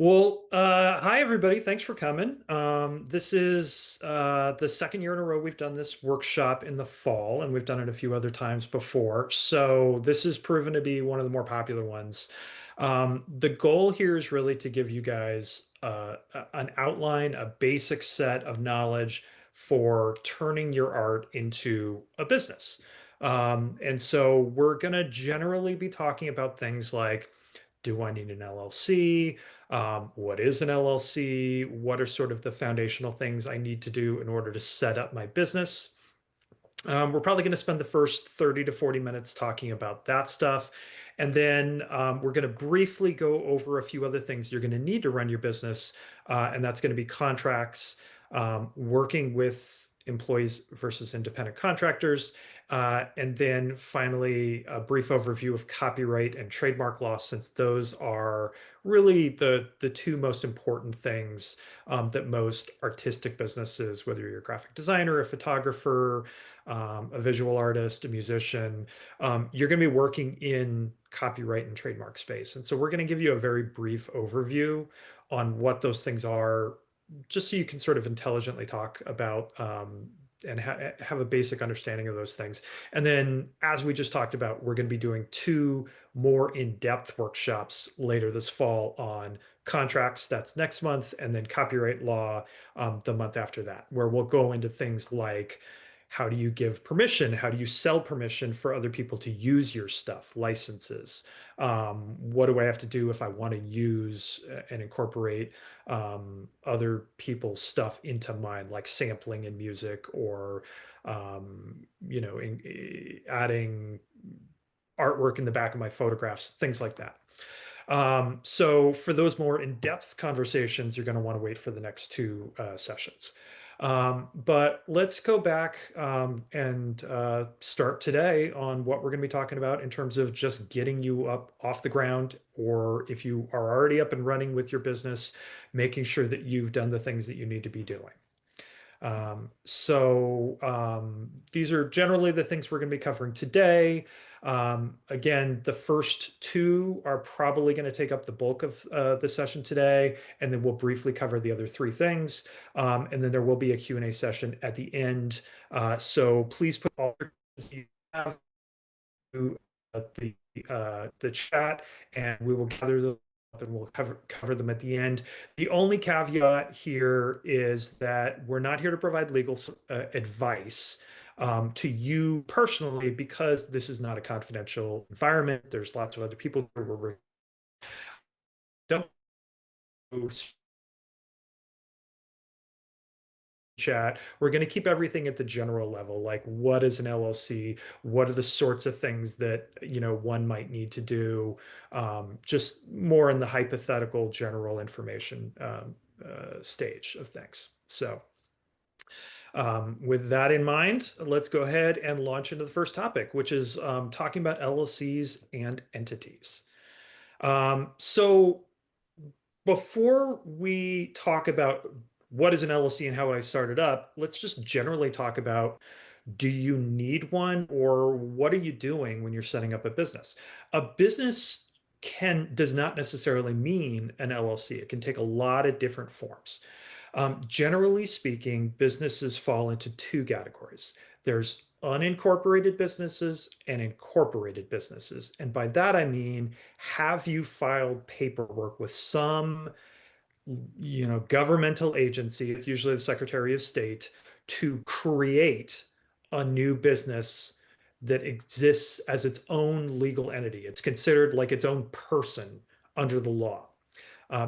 Hi everybody. Thanks for coming. This is the second year in a row we've done this workshop in the fall, and we've done it a few other times before. So this has proven to be one of the more popular ones. The goal here is really to give you guys an outline, a basic set of knowledge for turning your art into a business. And so we're going to generally be talking about things like, do I need an LLC? What is an LLC? What are sort of the foundational things I need to do in order to set up my business? We're probably going to spend the first 30 to 40 minutes talking about that stuff. And then we're going to briefly go over a few other things you're going to need to run your business. And that's going to be contracts, working with employees versus independent contractors. And then finally, a brief overview of copyright and trademark law, since those are really the two most important things that most artistic businesses, whether you're a graphic designer, a photographer, a visual artist, a musician, you're going to be working in copyright and trademark space. And so we're going to give you a very brief overview on what those things are, just so you can sort of intelligently talk about and have a basic understanding of those things. And then, as we just talked about, we're going to be doing two more in-depth workshops later this fall on contracts. That's next month, and then copyright law the month after that, where we'll go into things like how do you give permission? How do you sell permission for other people to use your stuff? Licenses. What do I have to do if I want to use and incorporate other people's stuff into mine, like sampling in music or, adding artwork in the back of my photographs, things like that. So for those more in-depth conversations, you're going to want to wait for the next two sessions. But let's go back and start today on what we're going to be talking about in terms of just getting you up off the ground, or if you are already up and running with your business, making sure that you've done the things that you need to be doing. These are generally the things we're going to be covering today. Again, the first two are probably going to take up the bulk of the session today, and then we'll briefly cover the other three things. And then there will be a Q&A session at the end. So please put all your questions you have to the chat, and we will gather them up and we'll cover them at the end. The only caveat here is that we're not here to provide legal advice to you personally, because this is not a confidential environment. There's lots of other people who were don't chat. We're going to keep everything at the general level, like what is an LLC? What are the sorts of things that, one might need to do? Just more in the hypothetical general information stage of things. So with that in mind, let's go ahead and launch into the first topic, which is talking about LLCs and entities. So before we talk about what is an LLC and how I started up, let's just generally talk about, do you need one, or what are you doing when you're setting up a business? A business does not necessarily mean an LLC. It can take a lot of different forms. Generally speaking, businesses fall into two categories. There's unincorporated businesses and incorporated businesses. And by that, I mean, have you filed paperwork with some, governmental agency, it's usually the Secretary of State, to create a new business that exists as its own legal entity. It's considered like its own person under the law.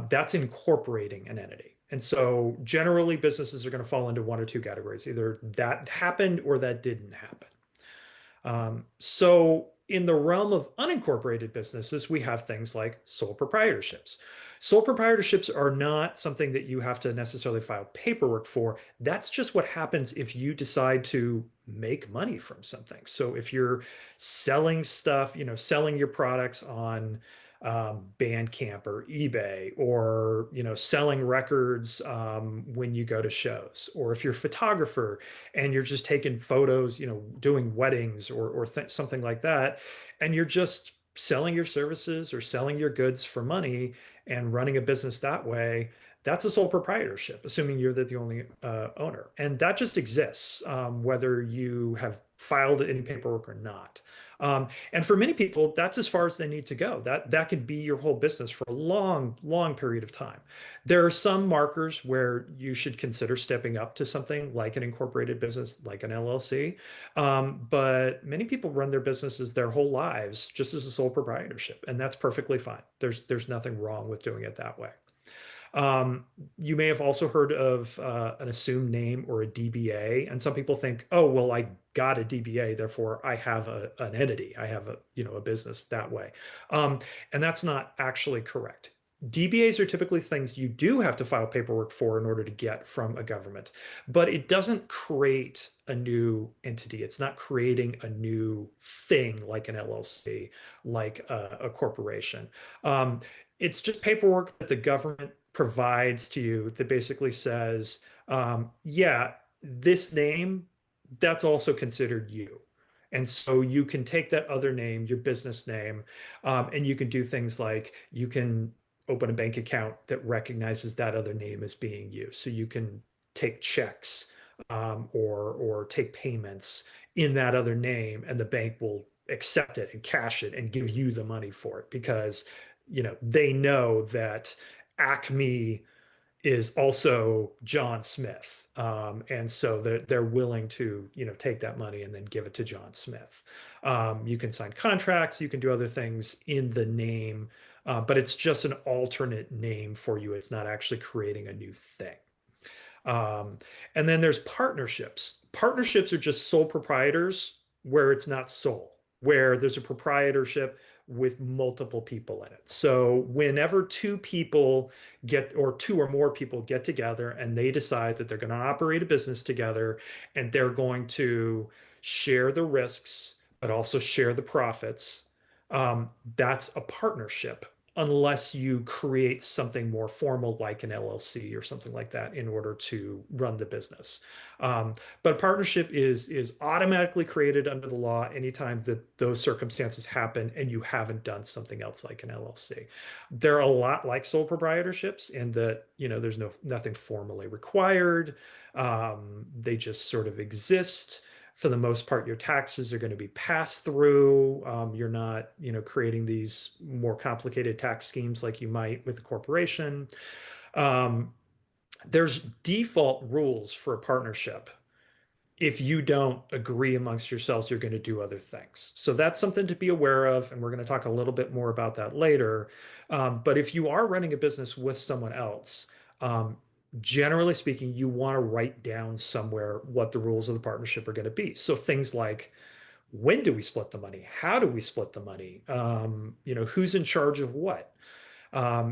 That's incorporating an entity. And so generally businesses are going to fall into one or two categories. Either that happened or that didn't happen. So in the realm of unincorporated businesses, we have things like sole proprietorships. Sole proprietorships are not something that you have to necessarily file paperwork for. That's just what happens if you decide to make money from something. So if you're selling stuff, selling your products on Bandcamp or eBay, or selling records when you go to shows, or if you're a photographer and you're just taking photos, doing weddings or something like that, and you're just selling your services or selling your goods for money and running a business that way, that's a sole proprietorship, assuming you're the only owner. And that just exists, whether you have filed any paperwork or not. And for many people, that's as far as they need to go. That could be your whole business for a long, long period of time. There are some markers where you should consider stepping up to something like an incorporated business, like an LLC. But many people run their businesses their whole lives just as a sole proprietorship, and that's perfectly fine. There's nothing wrong with doing it that way. Um, you may have also heard of an assumed name or a DBA, and some people think, oh, well, I got a DBA, therefore I have an entity, I have a business that way, and that's not actually correct. DBAs are typically things you do have to file paperwork for in order to get from a government, but it doesn't create a new entity. It's not creating a new thing like an LLC, like a corporation. Um, it's just paperwork that the government provides to you that basically says, yeah, this name, that's also considered you. And so you can take that other name, your business name, and you can do things like you can open a bank account that recognizes that other name as being you. So you can take checks or take payments in that other name, and the bank will accept it and cash it and give you the money for it because they know that Acme is also John Smith. And so they're willing to, take that money and then give it to John Smith. You can sign contracts, you can do other things in the name, but it's just an alternate name for you. It's not actually creating a new thing. Um, and then there's partnerships. Partnerships are just sole proprietors where it's not sole, where there's a proprietorship with multiple people in it. So whenever two people or two or more people get together and they decide that they're going to operate a business together and they're going to share the risks, but also share the profits, that's a partnership unless you create something more formal like an LLC or something like that in order to run the business. But partnership is automatically created under the law anytime that those circumstances happen and you haven't done something else like an LLC. They're a lot like sole proprietorships in that, there's nothing formally required. They just sort of exist. For the most part, your taxes are going to be passed through. You're not, creating these more complicated tax schemes like you might with a corporation. Um, there's default rules for a partnership. If you don't agree amongst yourselves, you're going to do other things. So that's something to be aware of, and we're going to talk a little bit more about that later. But if you are running a business with someone else, um, generally speaking, you want to write down somewhere what the rules of the partnership are going to be. So things like when do we split the money? How do we split the money? Who's in charge of what?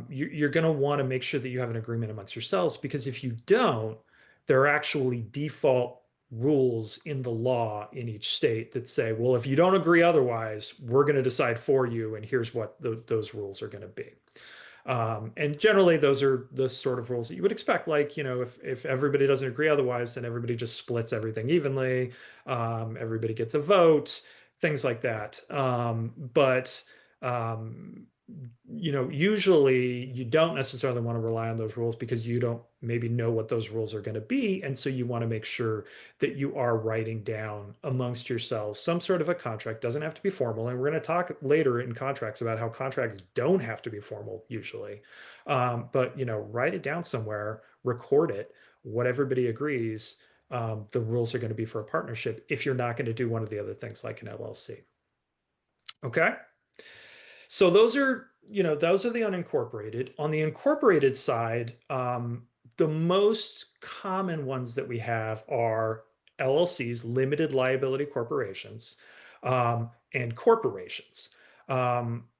You're going to want to make sure that you have an agreement amongst yourselves because if you don't, there are actually default rules in the law in each state that say, well, if you don't agree otherwise, we're going to decide for you, and here's what those rules are going to be. And generally, those are the sort of rules that you would expect. Like, if everybody doesn't agree otherwise, then everybody just splits everything evenly. Everybody gets a vote, things like that. But um, usually you don't necessarily want to rely on those rules because you don't maybe know what those rules are going to be. And so you want to make sure that you are writing down amongst yourselves some sort of a contract. Doesn't have to be formal. And we're going to talk later in contracts about how contracts don't have to be formal usually. But, write it down somewhere, record it, what everybody agrees. The rules are going to be for a partnership if you're not going to do one of the other things like an LLC. Okay. So those are the unincorporated. On the incorporated side, the most common ones that we have are LLCs, limited liability corporations, and corporations.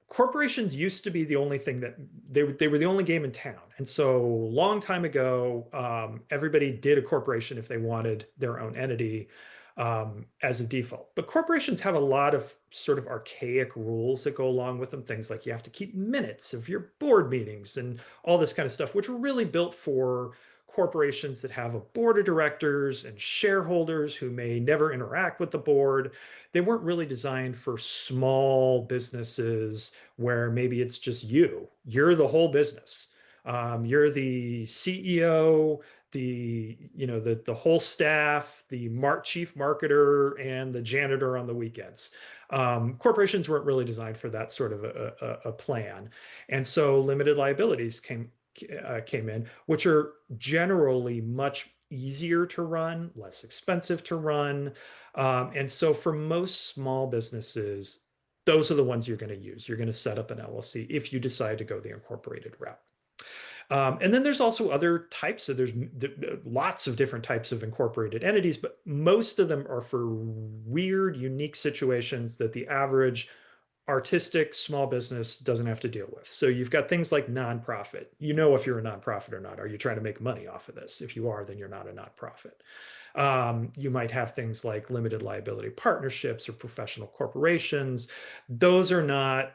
Corporations used to be the only thing that they were the only game in town. And so long time ago, everybody did a corporation if they wanted their own entity as a default. But corporations have a lot of sort of archaic rules that go along with them. Things like you have to keep minutes of your board meetings and all this kind of stuff, which were really built for corporations that have a board of directors and shareholders who may never interact with the board. They weren't really designed for small businesses where maybe it's just you. You're the whole business. You're the CEO, the whole staff, the chief marketer, and the janitor on the weekends. Corporations weren't really designed for that sort of a plan, and so limited liabilities came in, which are generally much easier to run, less expensive to run. And so for most small businesses, those are the ones you're going to use. You're going to set up an LLC if you decide to go the incorporated route. And then there's also other types. So there's lots of different types of incorporated entities, but most of them are for weird, unique situations that the average artistic small business doesn't have to deal with. So you've got things like nonprofit. You know if you're a nonprofit or not. Are you trying to make money off of this? If you are, then you're not a nonprofit. You might have things like limited liability partnerships or professional corporations. Those are not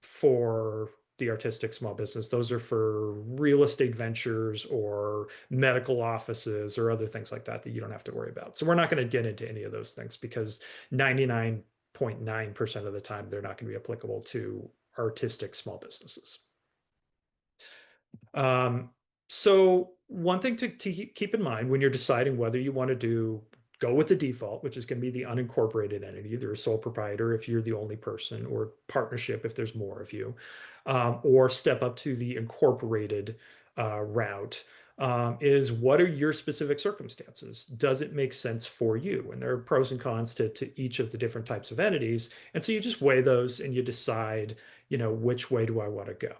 for the artistic small business. Those are for real estate ventures or medical offices or other things like that that you don't have to worry about. So we're not going to get into any of those things because 99.9% of the time they're not going to be applicable to artistic small businesses. So one thing to keep in mind when you're deciding whether you want to go with the default, which is going to be the unincorporated entity, either a sole proprietor if you're the only person, or partnership if there's more of you, or step up to the incorporated route, is what are your specific circumstances? Does it make sense for you? And there are pros and cons to each of the different types of entities. And so you just weigh those and you decide, which way do I want to go?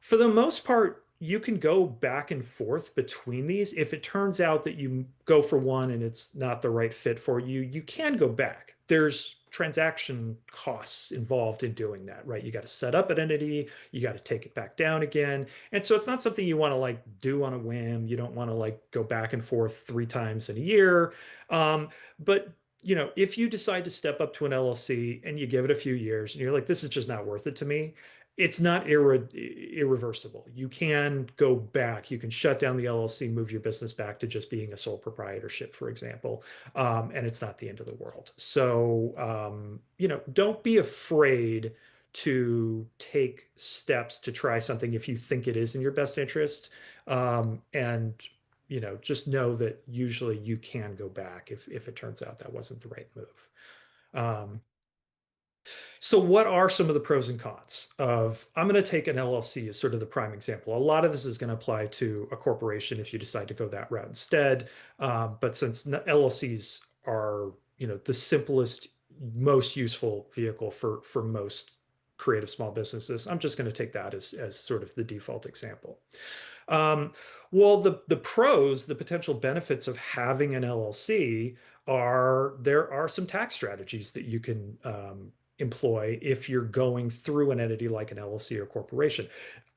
For the most part, you can go back and forth between these. If it turns out that you go for one and it's not the right fit for you, you can go back. There's transaction costs involved in doing that, right? You got to set up an entity, you got to take it back down again. And so it's not something you want to like do on a whim. You don't want to like go back and forth 3 times in a year. But if you decide to step up to an LLC and you give it a few years and you're like, this is just not worth it to me, it's not irreversible. You can go back. You can shut down the LLC, move your business back to just being a sole proprietorship, for example, and it's not the end of the world. So, don't be afraid to take steps to try something if you think it is in your best interest. And just know that usually you can go back if it turns out that wasn't the right move. Um, so what are some of the pros and cons of, I'm going to take an LLC as sort of the prime example. A lot of this is going to apply to a corporation if you decide to go that route instead. But since LLCs are, the simplest, most useful vehicle for most creative small businesses, I'm just going to take that as sort of the default example. Um, well, the pros, the potential benefits of having an LLC there are some tax strategies that you can employ if you're going through an entity like an LLC or corporation.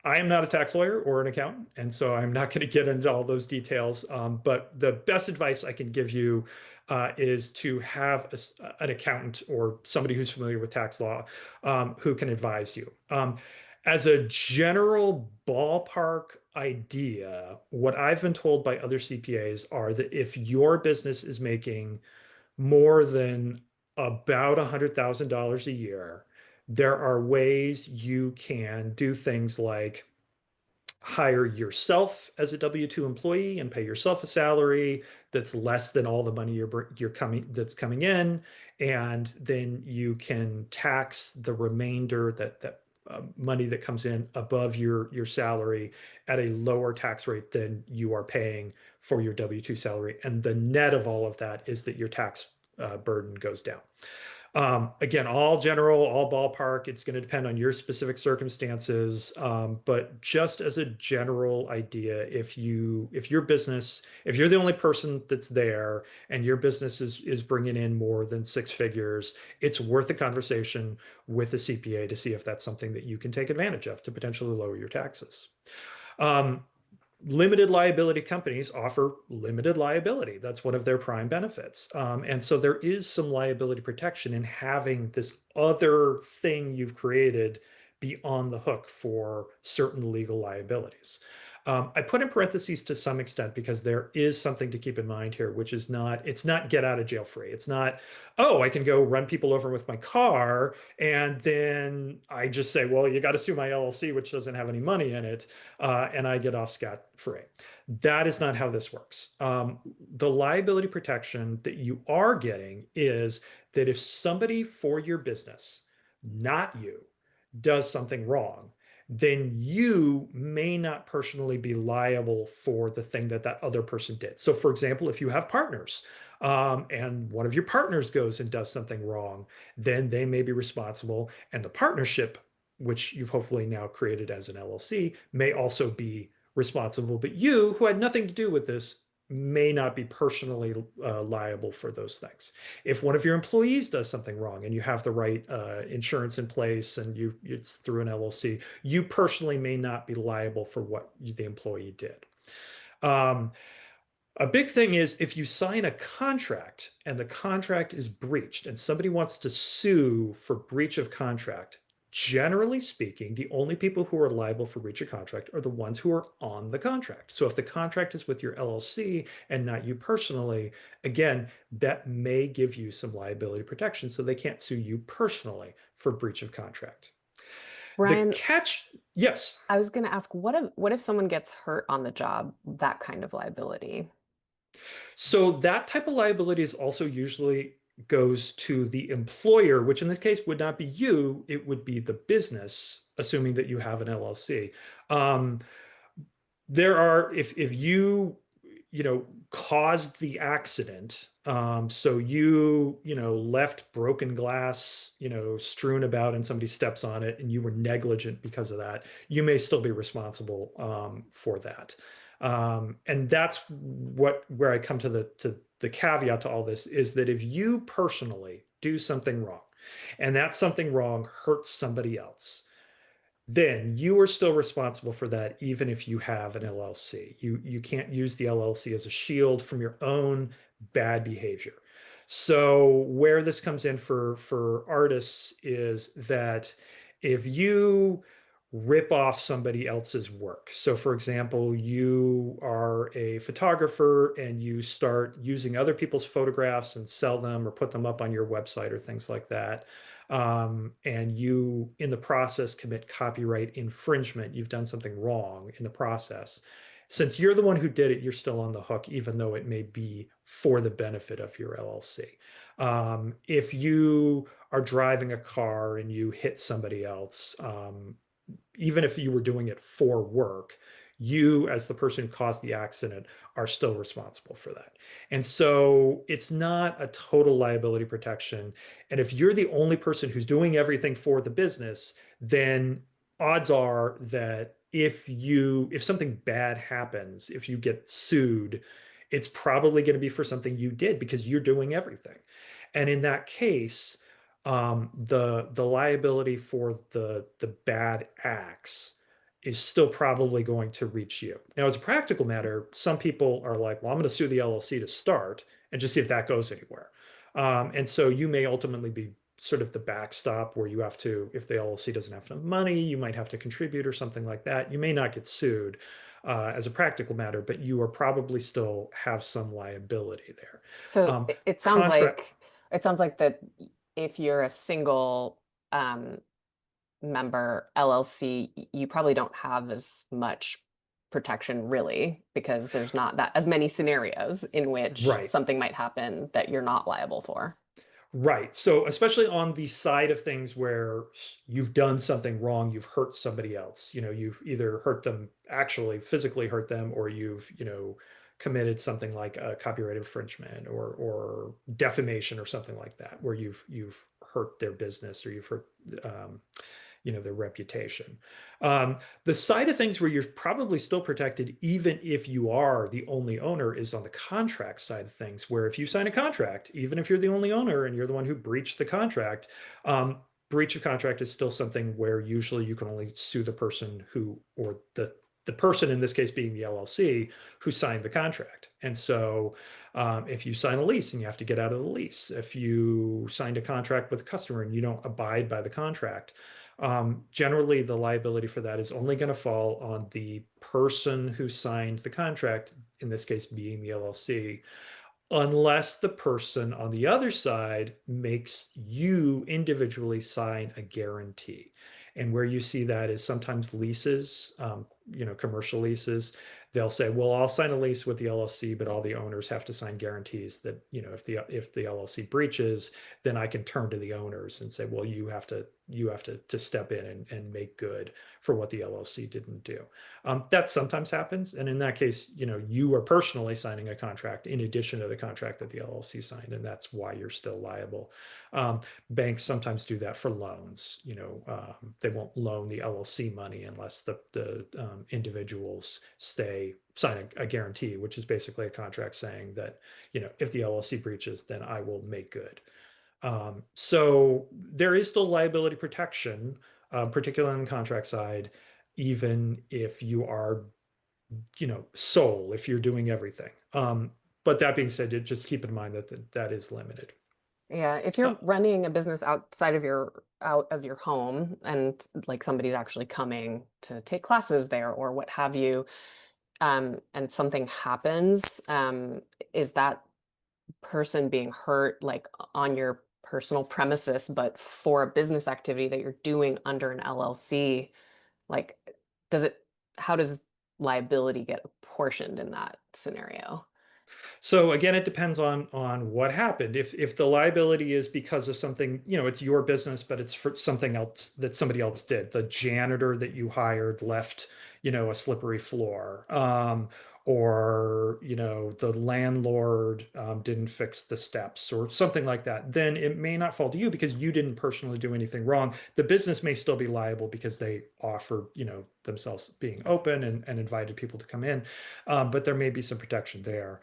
I am not a tax lawyer or an accountant, and so I'm not going to get into all those details. But the best advice I can give you is to have an accountant or somebody who's familiar with tax law who can advise you. As a general ballpark idea, what I've been told by other CPAs are that if your business is making more than about $100,000 a year, there are ways you can do things like hire yourself as a W-2 employee and pay yourself a salary that's less than all the money that's coming in, and then you can tax the remainder that money that comes in above your salary at a lower tax rate than you are paying for your W-2 salary. And the net of all of that is that your tax burden goes down. Again, all general, all ballpark. It's going to depend on your specific circumstances. But just as a general idea, if you're the only person that's there and your business is bringing in more than 6 figures, it's worth a conversation with the CPA to see if that's something that you can take advantage of to potentially lower your taxes. Limited liability companies offer limited liability. That's one of their prime benefits. And so there is some liability protection in having this other thing you've created be on the hook for certain legal liabilities. I put in parentheses to some extent because there is something to keep in mind here, which is it's not get out of jail free. It's not, oh, I can go run people over with my car and then I just say, well, you got to sue my LLC, which doesn't have any money in it, and I get off scot free. That is not how this works. The liability protection that you are getting is that if somebody for your business, not you, does something wrong, then you may not personally be liable for the thing that that other person did. So, for example, if you have partners and one of your partners goes and does something wrong, then they may be responsible. And the partnership, which you've hopefully now created as an LLC, may also be responsible. But you, who had nothing to do with this, may not be personally liable for those things. If one of your employees does something wrong and you have the right insurance in place and it's through an LLC, you personally may not be liable for what the employee did. Um, a big thing is if you sign a contract and the contract is breached and somebody wants to sue for breach of contract, generally speaking, the only people who are liable for breach of contract are the ones who are on the contract. So if the contract is with your LLC and not you personally, again, that may give you some liability protection so they can't sue you personally for breach of contract. The Brian, catch, yes. I was going to ask, what if someone gets hurt on the job, that kind of liability? So that type of liability is also usually goes to the employer, which in this case would not be you, it would be the business, assuming that you have an LLC. Um, there are, if caused the accident, so left broken glass, strewn about and somebody steps on it and you were negligent because of that, you may still be responsible for that. And that's where I come to the caveat to all this is that if you personally do something wrong and that something wrong hurts somebody else, then you are still responsible for that, even if you have an LLC. You can't use the LLC as a shield from your own bad behavior. So where this comes in for artists is that if you rip off somebody else's work. So for example, you are a photographer and you start using other people's photographs and sell them or put them up on your website or things like that, and you in the process commit copyright infringement, you've done something wrong in the process. Since you're the one who did it, you're still on the hook, even though it may be for the benefit of your LLC. If you are driving a car and you hit somebody else, even if you were doing it for work, you, as the person who caused the accident, are still responsible for that. And so it's not a total liability protection. And if you're the only person who's doing everything for the business, then odds are that if something bad happens, if you get sued, it's probably going to be for something you did because you're doing everything. And in that case, the liability for the bad acts is still probably going to reach you. Now, as a practical matter, some people are like, well, I'm going to sue the LLC to start and just see if that goes anywhere. And so you may ultimately be sort of the backstop where you have to, if the LLC doesn't have enough money, you might have to contribute or something like that. You may not get sued as a practical matter, but you are probably still have some liability there. So Um, it sounds contract. like that if you're a single um, member LLC, you probably don't have as much protection really because there's not that as many scenarios in which Right. something might happen that you're not liable for. Right. So, especially on the side of things where you've done something wrong, you've hurt somebody else. You've either hurt them, actually physically hurt them, or you've, committed something like a copyright infringement or defamation or something like that, where you've hurt their business or you've hurt um, their reputation. The side of things where you're probably still protected, even if you are the only owner, is on the contract side of things, where if you sign a contract, even if you're the only owner and you're the one who breached the contract, breach of contract is still something where usually you can only sue the person who, or the person in this case being the LLC who signed the contract. And so if you sign a lease and you have to get out of the lease, if you signed a contract with a customer and you don't abide by the contract, Generally, the liability for that is only going to fall on the person who signed the contract, in this case being the LLC, unless the person on the other side makes you individually sign a guarantee. And where you see that is sometimes leases, commercial leases. They'll say, well, I'll sign a lease with the LLC, but all the owners have to sign guarantees that, if the LLC breaches, then I can turn to the owners and say, well, you have to step in and make good for what the LLC didn't do. That sometimes happens. And in that case, you are personally signing a contract in addition to the contract that the LLC signed, and that's why you're still liable. Banks sometimes do that for loans. They won't loan the LLC money unless the individuals sign a guarantee, which is basically a contract saying that, if the LLC breaches, then I will make good. So there is still liability protection, particularly on the contract side, even if you are, sole, if you're doing everything. But that being said, just keep in mind that is limited. Yeah, if Uh, you're running a business outside of your out of your home and like somebody's actually coming to take classes there or what have you, and something happens, is that person being hurt like on your personal premises, but for a business activity that you're doing under an LLC, like does it how does liability get apportioned in that scenario? So again, it depends on what happened. If the liability is because of something, it's your business, but it's for something else that somebody else did. The janitor that you hired left, a slippery floor, or the landlord didn't fix the steps or something like that. Then it may not fall to you because you didn't personally do anything wrong. The business may still be liable because they offered, themselves being open and invited people to come in, but there may be some protection there.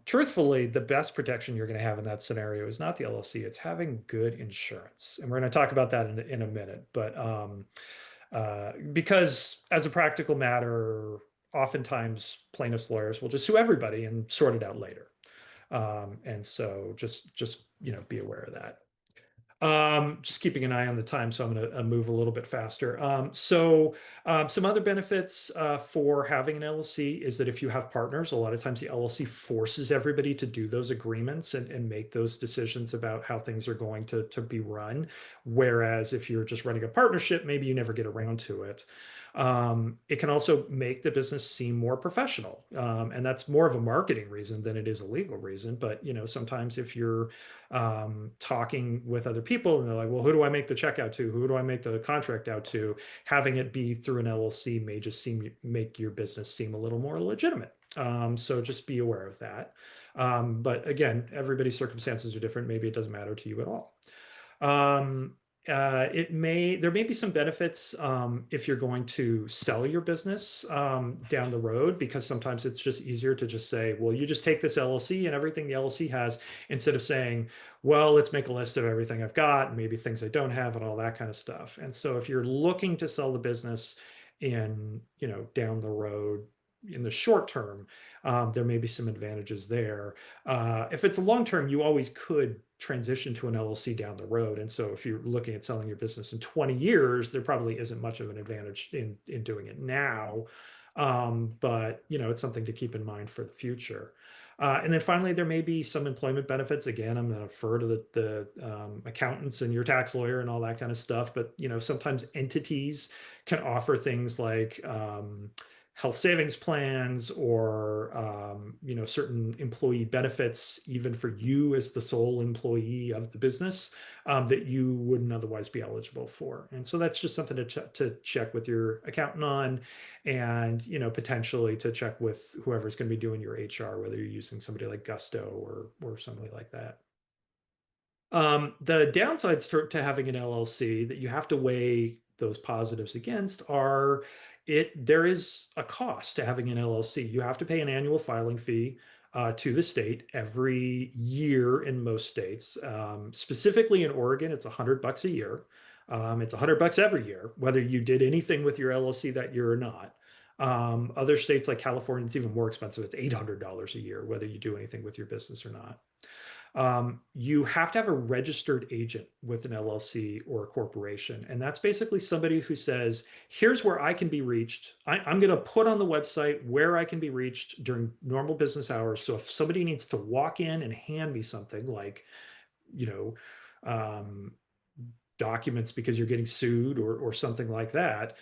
Truthfully, the best protection you're going to have in that scenario is not the LLC, it's having good insurance. And we're going to talk about that in a minute. But because as a practical matter, oftentimes plaintiffs' lawyers will just sue everybody and sort it out later. And so just be aware of that. Just keeping an eye on the time, so I'm going to move a little bit faster. Some other benefits for having an LLC is that if you have partners, a lot of times the LLC forces everybody to do those agreements and make those decisions about how things are going to be run. Whereas if you're just running a partnership, maybe you never get around to it. It can also make the business seem more professional. And that's more of a marketing reason than it is a legal reason. But, sometimes if you're talking with other people and they're like, well, who do I make the check out to? Who do I make the contract out to? Having it be through an LLC may just make your business seem a little more legitimate. So just be aware of that. But again, everybody's circumstances are different. Maybe it doesn't matter to you at all. Um, there may be some benefits if you're going to sell your business down the road, because sometimes it's just easier to just say, well, you just take this LLC and everything the LLC has, instead of saying, well, let's make a list of everything I've got and maybe things I don't have and all that kind of stuff. And so if you're looking to sell the business down the road in the short term, there may be some advantages there. If it's a long term, you always could transition to an LLC down the road. And so if you're looking at selling your business in 20 years, there probably isn't much of an advantage in doing it now. But it's something to keep in mind for the future. And then finally, there may be some employment benefits. Again, I'm going to defer to the accountants and your tax lawyer and all that kind of stuff. But sometimes entities can offer things like health savings plans, or certain employee benefits, even for you as the sole employee of the business, that you wouldn't otherwise be eligible for. And so that's just something to check with your accountant on, and potentially to check with whoever's going to be doing your HR, whether you're using somebody like Gusto or somebody like that. The downsides to having an LLC that you have to weigh those positives against are, there is a cost to having an LLC. You have to pay an annual filing fee to the state every year in most states. Specifically in Oregon, it's $100 a year. It's $100 every year, whether you did anything with your LLC that year or not. Other states like California, it's even more expensive. It's $800 a year, whether you do anything with your business or not. You have to have a registered agent with an LLC or a corporation. And that's basically somebody who says, here's where I can be reached. I'm going to put on the website where I can be reached during normal business hours. So if somebody needs to walk in and hand me something like, you know, um, documents because you're getting sued or something like that,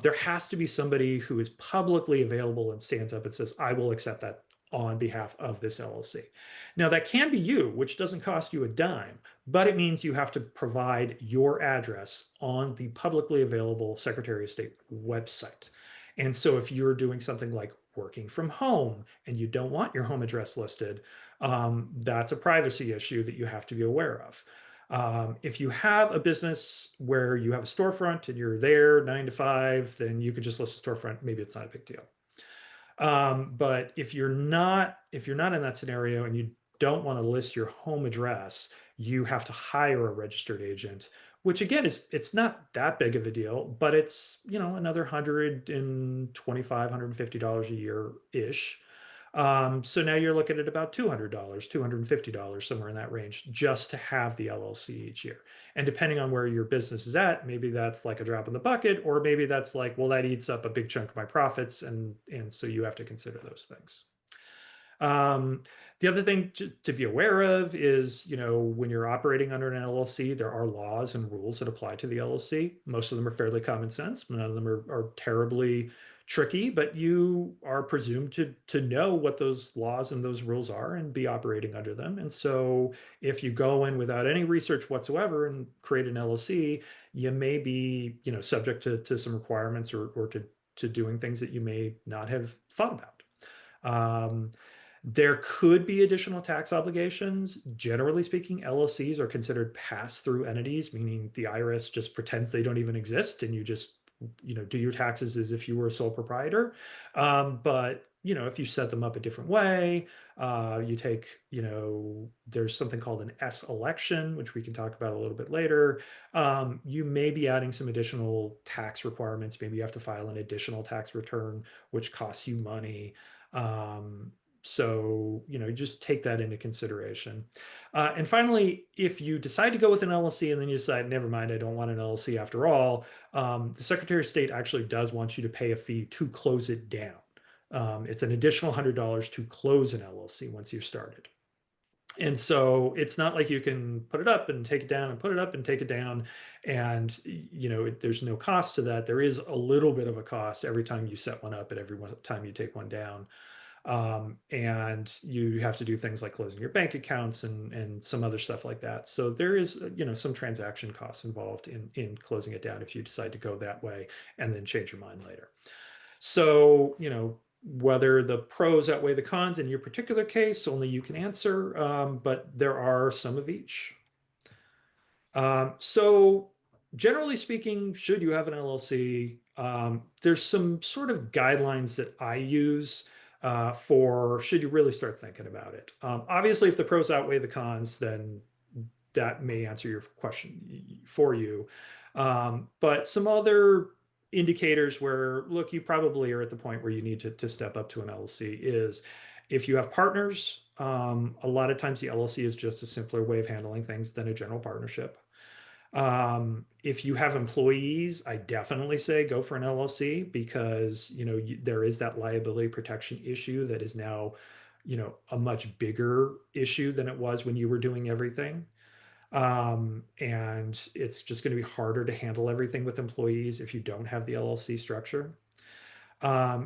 there has to be somebody who is publicly available and stands up and says, I will accept that on behalf of this LLC. Now, that can be you, which doesn't cost you a dime, but it means you have to provide your address on the publicly available Secretary of State website. And so if you're doing something like working from home and you don't want your home address listed, that's a privacy issue that you have to be aware of. If you have a business where you have a storefront and you're there 9 to 5, then you could just list a storefront. Maybe it's not a big deal. But if you're not in that scenario and you don't want to list your home address, you have to hire a registered agent, which again is it's not that big of a deal, but it's another $125, $150 a year ish. So now you're looking at about $200, $250, somewhere in that range, just to have the LLC each year. And depending on where your business is at, maybe that's like a drop in the bucket, or maybe that's like, well, that eats up a big chunk of my profits, and so you have to consider those things. Um, the other thing to be aware of is, when you're operating under an LLC, there are laws and rules that apply to the LLC. Most of them are fairly common sense. None of them are terribly tricky, but you are presumed to know what those laws and those rules are and be operating under them. And so if you go in without any research whatsoever and create an LLC, you may be, subject to some requirements or to doing things that you may not have thought about. There could be additional tax obligations. Generally speaking, LLCs are considered pass-through entities, meaning the IRS just pretends they don't even exist and you just, do your taxes as if you were a sole proprietor. But if you set them up a different way, you take, there's something called an S election, which we can talk about a little bit later. You may be adding some additional tax requirements. Maybe you have to file an additional tax return, which costs you money. So, just take that into consideration. And finally, if you decide to go with an LLC and then you decide, never mind, I don't want an LLC after all, the Secretary of State actually does want you to pay a fee to close it down. It's an additional $100 to close an LLC once you've started. And so it's not like you can put it up and take it down and put it up and take it down. And, there's no cost to that. There is a little bit of a cost every time you set one up and every time you take one down. And you have to do things like closing your bank accounts and some other stuff like that. So there is, some transaction costs involved in closing it down if you decide to go that way and then change your mind later. So, whether the pros outweigh the cons in your particular case, only you can answer, but there are some of each. So generally speaking, should you have an LLC? There's some sort of guidelines that I use for should you really start thinking about it. Obviously, if the pros outweigh the cons, then that may answer your question for you. But some other indicators where, look, you probably are at the point where you need to step up to an LLC is if you have partners, a lot of times the LLC is just a simpler way of handling things than a general partnership. If you have employees, I definitely say go for an LLC because, there is that liability protection issue that is now, a much bigger issue than it was when you were doing everything. And it's just going to be harder to handle everything with employees if you don't have the LLC structure.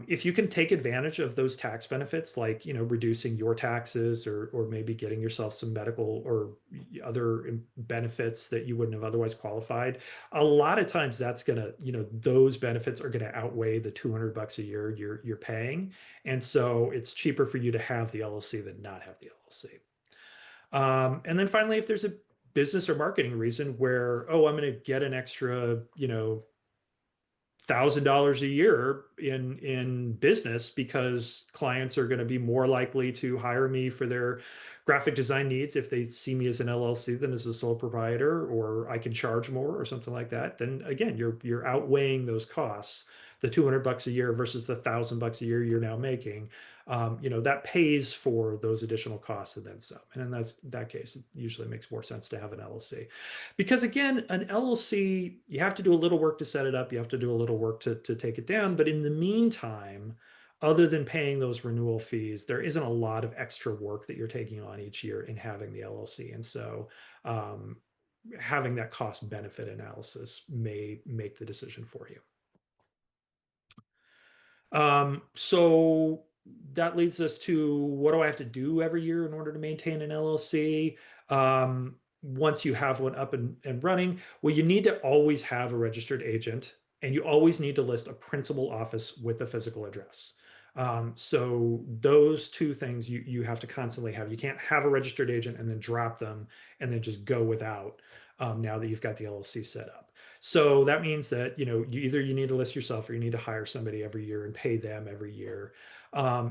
If you can take advantage of those tax benefits, like reducing your taxes or maybe getting yourself some medical or other benefits that you wouldn't have otherwise qualified, a lot of times that's gonna those benefits are gonna outweigh the $200 a year you're paying, and so it's cheaper for you to have the LLC than not have the LLC. And then finally, if there's a business or marketing reason where, oh, I'm going to get an extra, $1,000 a year in business because clients are going to be more likely to hire me for their graphic design needs if they see me as an LLC than as a sole proprietor, or I can charge more or something like that. Then again, you're outweighing those costs, the $200 a year versus the $1,000 a year you're now making. that pays for those additional costs and then some. And in that case, it usually makes more sense to have an LLC. Because again, an LLC, you have to do a little work to set it up, you have to do a little work to take it down. But in the meantime, other than paying those renewal fees, there isn't a lot of extra work that you're taking on each year in having the LLC. And so um, having that cost benefit analysis may make the decision for you. So that leads us to, what do I have to do every year in order to maintain an LLC? Once you have one up and running, well, you need to always have a registered agent, and you always need to list a principal office with a physical address. So those two things you have to constantly have. You can't have a registered agent and then drop them and then just go without, now that you've got the LLC set up. So that means that, you need to list yourself or you need to hire somebody every year and pay them every year.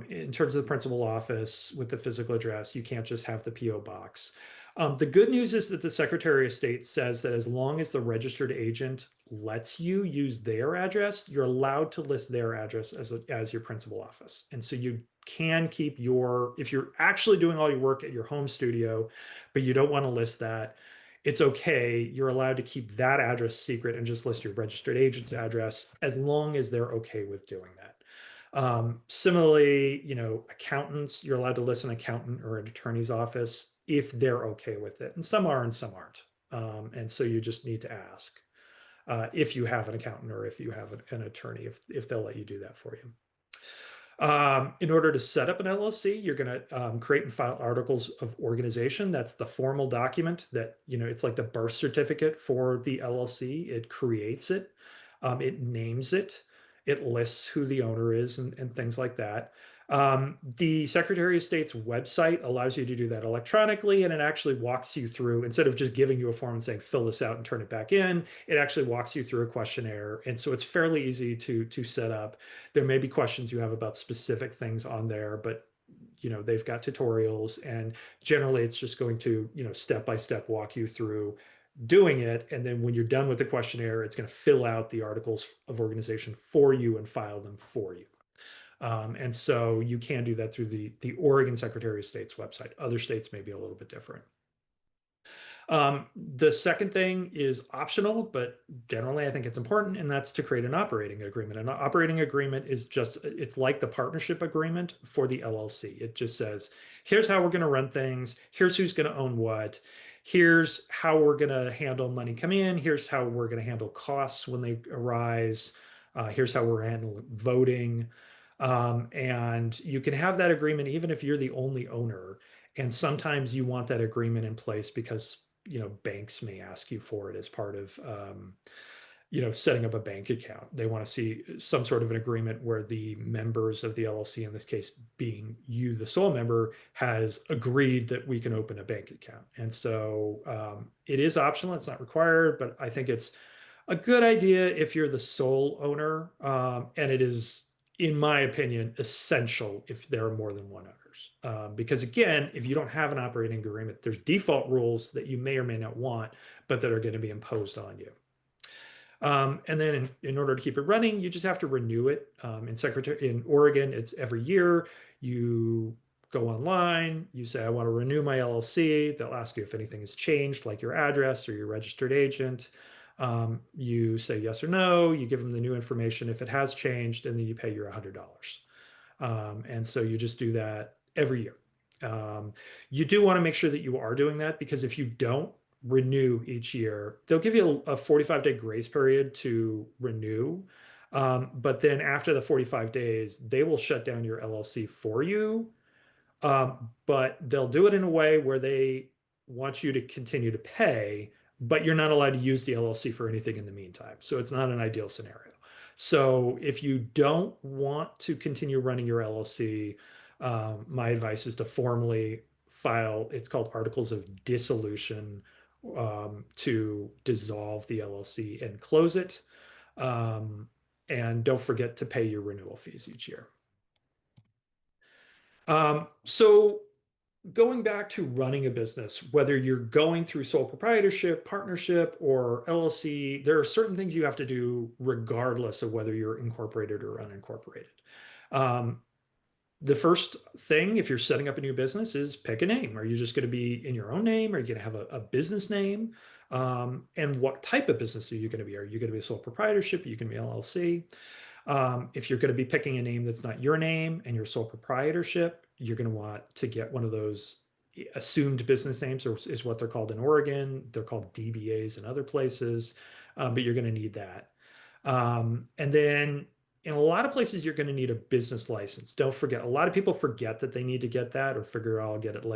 In terms of the principal office with the physical address, you can't just have the PO box. The good news is that the Secretary of State says that as long as the registered agent lets you use their address, you're allowed to list their address as your principal office. And so you can keep if you're actually doing all your work at your home studio, but you don't want to list that, it's okay. You're allowed to keep that address secret and just list your registered agent's address as long as they're okay with doing that. Similarly, accountants, you're allowed to list an accountant or an attorney's office if they're okay with it. And some are and some aren't. And so you just need to ask if you have an accountant or if you have an attorney, if they'll let you do that for you. In order to set up an LLC, you're going to create and file articles of organization. That's the formal document that, it's like the birth certificate for the LLC. It creates it, it names it, it lists who the owner is and things like that. The Secretary of State's website allows you to do that electronically, and it actually walks you through, instead of just giving you a form and saying, fill this out and turn it back in, it actually walks you through a questionnaire. And so it's fairly easy to set up. There may be questions you have about specific things on there, but they've got tutorials, and generally it's just going to, step by step walk you through doing it. And then when you're done with the questionnaire, it's going to fill out the articles of organization for you and file them for you. And so you can do that through the Oregon Secretary of State's website. Other states may be a little bit different. The second thing is optional, but generally I think it's important, and that's to create an operating agreement. An operating agreement it's like the partnership agreement for the LLC. It just says, here's how we're going to run things. Here's who's going to own what. Here's how we're going to handle money come in. Here's how we're going to handle costs when they arise. Here's how we're handling voting. And you can have that agreement even if you're the only owner. And sometimes you want that agreement in place because, banks may ask you for it as part of, setting up a bank account. They want to see some sort of an agreement where the members of the LLC, in this case being you, the sole member, has agreed that we can open a bank account. And so it is optional. It's not required, but I think it's a good idea if you're the sole owner. And it is, in my opinion, essential if there are more than one owners. Because again, if you don't have an operating agreement, there's default rules that you may or may not want, but that are going to be imposed on you. And then in order to keep it running, you just have to renew it. In Oregon, it's every year. You go online, you say, I want to renew my LLC. They'll ask you if anything has changed, like your address or your registered agent. You say yes or no, you give them the new information if it has changed, and then you pay your $100. And so you just do that every year. You do want to make sure that you are doing that, because if you don't renew each year, they'll give you a 45-day grace period to renew. But then after the 45 days, they will shut down your LLC for you. But they'll do it in a way where they want you to continue to pay, but you're not allowed to use the LLC for anything in the meantime. So it's not an ideal scenario. So if you don't want to continue running your LLC, my advice is to formally file, it's called Articles of Dissolution, to dissolve the LLC and close it. And don't forget to pay your renewal fees each year. So going back to running a business, whether you're going through sole proprietorship, partnership, or LLC, there are certain things you have to do regardless of whether you're incorporated or unincorporated. the first thing, if you're setting up a new business, is pick a name. Are you just going to be in your own name? Are you going to have a business name? And what type of business are you going to be? Are you going to be a sole proprietorship? Are you going to be LLC? If you're going to be picking a name that's not your name and your sole proprietorship, you're going to want to get one of those assumed business names, or is what they're called in Oregon. They're called DBAs in other places, but you're going to need that. And then in a lot of places, you're going to need a business license. Don't forget, a lot of people forget that they need to get that or figure I'll get it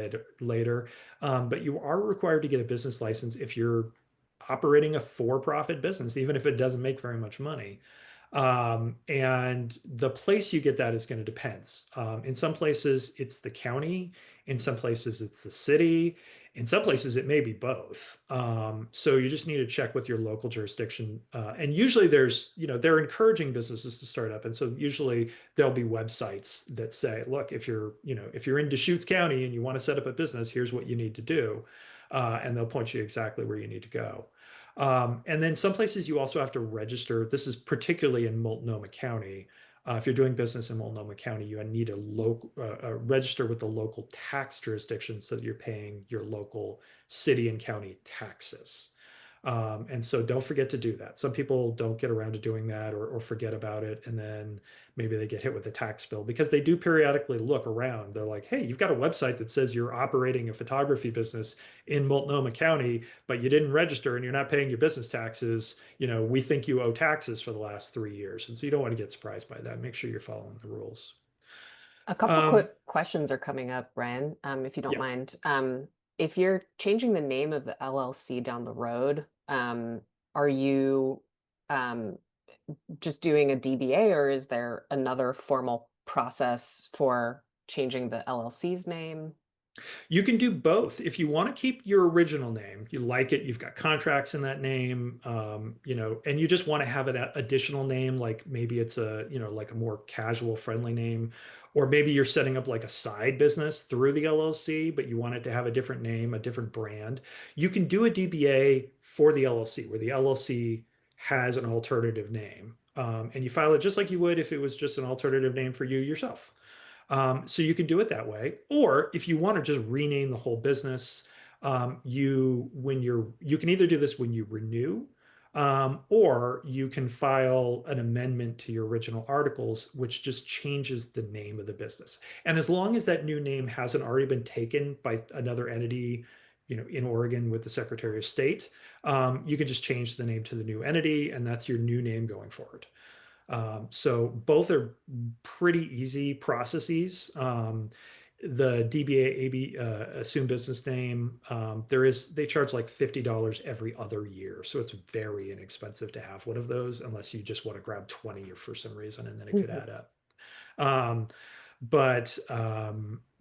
later. But you are required to get a business license if you're operating a for-profit business, even if it doesn't make very much money. And the place you get that is going to depend. In some places, it's the county. In some places, it's the city. In some places, it may be both. So you just need to check with your local jurisdiction. And usually they're encouraging businesses to start up. And so usually there'll be websites that say, look, if you're in Deschutes County and you want to set up a business, here's what you need to do. And they'll point you exactly where you need to go. And then some places you also have to register. This is particularly in Multnomah County. If you're doing business in Multnomah County, you need to register with the local tax jurisdiction so that you're paying your local city and county taxes. And so don't forget to do that. Some people don't get around to doing that or forget about it. And then maybe they get hit with a tax bill because they do periodically look around. They're like, hey, you've got a website that says you're operating a photography business in Multnomah County, but you didn't register and you're not paying your business taxes. We think you owe taxes for the last 3 years. And so you don't want to get surprised by that. Make sure you're following the rules. A couple Um, quick questions are coming up, Brian, if you don't yeah. mind. If you're changing the name of the LLC down the road, are you um, just doing a DBA, or is there another formal process for changing the LLC's name? You can do both. If you want to keep your original name, you like it, you've got contracts in that name, and you just want to have an additional name, like maybe it's like a more casual, friendly name, or maybe you're setting up like a side business through the LLC, but you want it to have a different name, a different brand. You can do a DBA for the LLC, where the LLC has an alternative name. And you file it just like you would if it was just an alternative name for you yourself. So you can do it that way. Or if you want to just rename the whole business, you can either do this when you renew, or you can file an amendment to your original articles, which just changes the name of the business. And as long as that new name hasn't already been taken by another entity, in Oregon with the Secretary of State, you can just change the name to the new entity, and that's your new name going forward. So both are pretty easy processes. The DBA AB assume business name, they charge like $50 every other year. So it's very inexpensive to have one of those unless you just want to grab 20 or for some reason, and then it could Mhm. add up. Um, but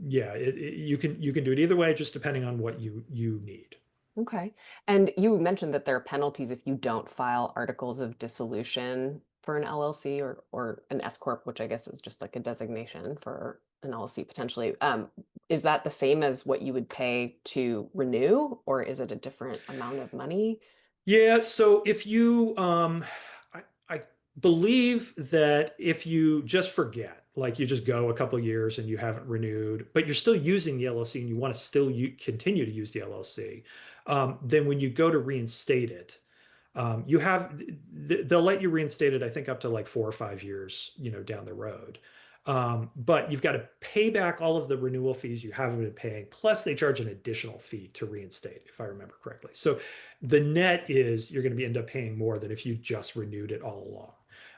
yeah, you can do it either way, just depending on what you need. Okay. And you mentioned that there are penalties if you don't file articles of dissolution for an LLC or an S corp, which I guess is just like a designation for an LLC potentially. Is that the same as what you would pay to renew, or is it a different amount of money? Yeah, so if I believe that if you just forget, like you just go a couple of years and you haven't renewed, but you're still using the LLC and you want to still continue to use the LLC, then when you go to reinstate it, they'll let you reinstate it, I think, up to like 4 or 5 years, down the road. But you've got to pay back all of the renewal fees you haven't been paying. Plus, they charge an additional fee to reinstate, if I remember correctly. So the net is you're going to end up paying more than if you just renewed it all along.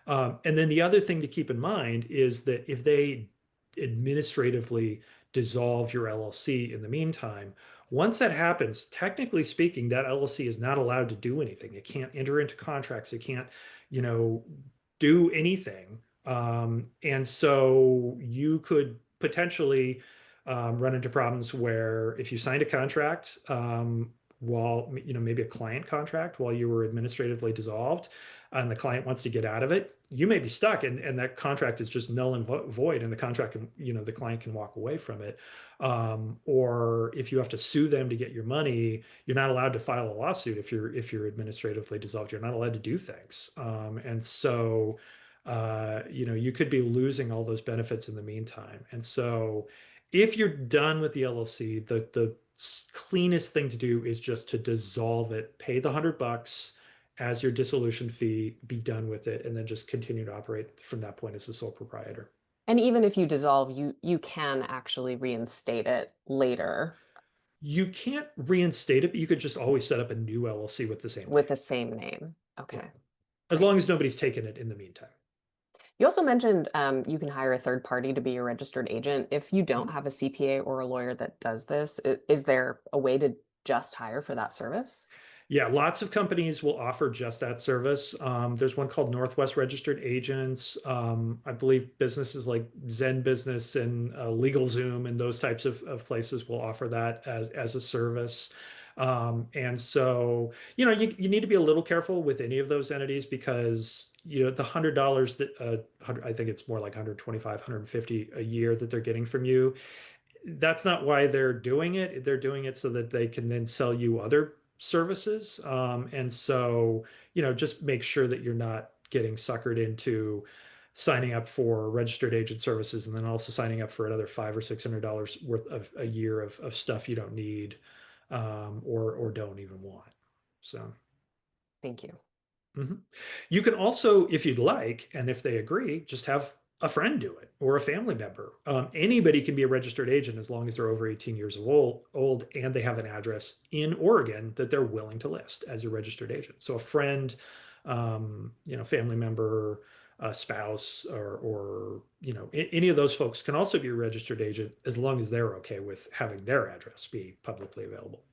And then the other thing to keep in mind is that if they administratively dissolve your LLC in the meantime, once that happens, technically speaking, that LLC is not allowed to do anything. It can't enter into contracts. It can't, you know, do anything. And so you could potentially run into problems where if you signed a contract, while, maybe a client contract while you were administratively dissolved, and the client wants to get out of it, you may be stuck, and that contract is just null and void, and the contract can, the client can walk away from it. Or if you have to sue them to get your money, you're not allowed to file a lawsuit if you're administratively dissolved. You're not allowed to do things. And so You could be losing all those benefits in the meantime. And so if you're done with the LLC, the cleanest thing to do is just to dissolve it, pay the $100 as your dissolution fee, be done with it, and then just continue to operate from that point as a sole proprietor. And even if you dissolve, you can actually reinstate it later You can't reinstate it, but you could just always set up a new LLC with the same with name. the same name. Yeah. Okay, As great. long as nobody's taken it in the meantime. You also mentioned you can hire a third party to be your registered agent. If you don't Mhm. have a CPA or a lawyer that does this, is there a way to just hire for that service? Yeah, lots of companies will offer just that service. There's one called Northwest Registered Agents. I believe businesses like Zen Business and LegalZoom and those types of places will offer that as a service. And so, you need to be a little careful with any of those entities because, the $100 that I think it's more like 125, 150 a year that they're getting from you, that's not why they're doing it. They're doing it so that they can then sell you other services. And so, just make sure that you're not getting suckered into signing up for registered agent services and then also signing up for another five or $600 worth of a year of stuff you don't need, or don't even want. So. Thank you. Mhm. You can also, if you'd like, and if they agree, just have a friend do it or a family member. Anybody can be a registered agent as long as they're over 18 years of old and they have an address in Oregon that they're willing to list as a registered agent. So a friend, family member, a spouse, or any of those folks can also be a registered agent as long as they're okay with having their address be publicly available.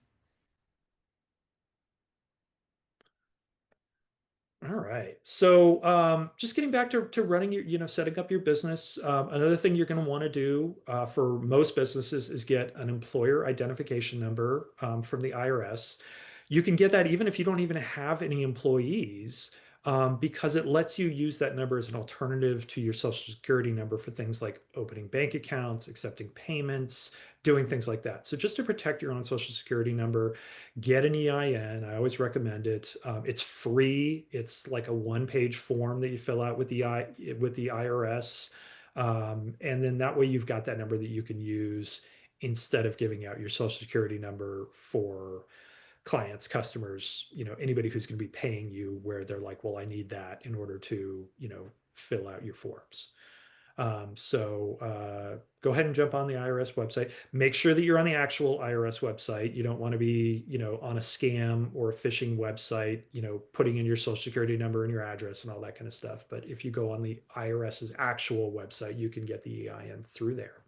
All right. So, just getting back to running setting up your business. Another thing you're going to want to do for most businesses is get an employer identification number from the IRS. You can get that even if you don't even have any employees, because it lets you use that number as an alternative to your Social Security number for things like opening bank accounts, accepting payments, doing things like that. So, just to protect your own Social Security number, get an EIN. I always recommend it. It's free. It's like a one-page form that you fill out with the IRS, and then that way you've got that number that you can use instead of giving out your Social Security number for clients, customers, anybody who's going to be paying you where they're like, well, I need that in order to, fill out your forms. So go ahead and jump on the IRS website. Make sure that you're on the actual IRS website. You don't want to be, on a scam or a phishing website, putting in your social security number and your address and all that kind of stuff. But if you go on the IRS's actual website, you can get the EIN through there.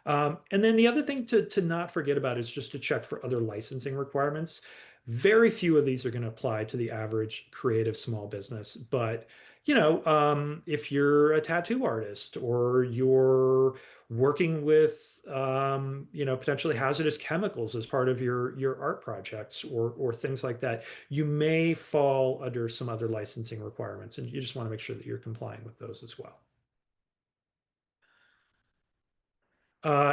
And then the other thing to not forget about is just to check for other licensing requirements. Very few of these are going to apply to the average creative small business, but if you're a tattoo artist or you're working with potentially hazardous chemicals as part of your art projects or things like that, you may fall under some other licensing requirements, and you just want to make sure that you're complying with those as well.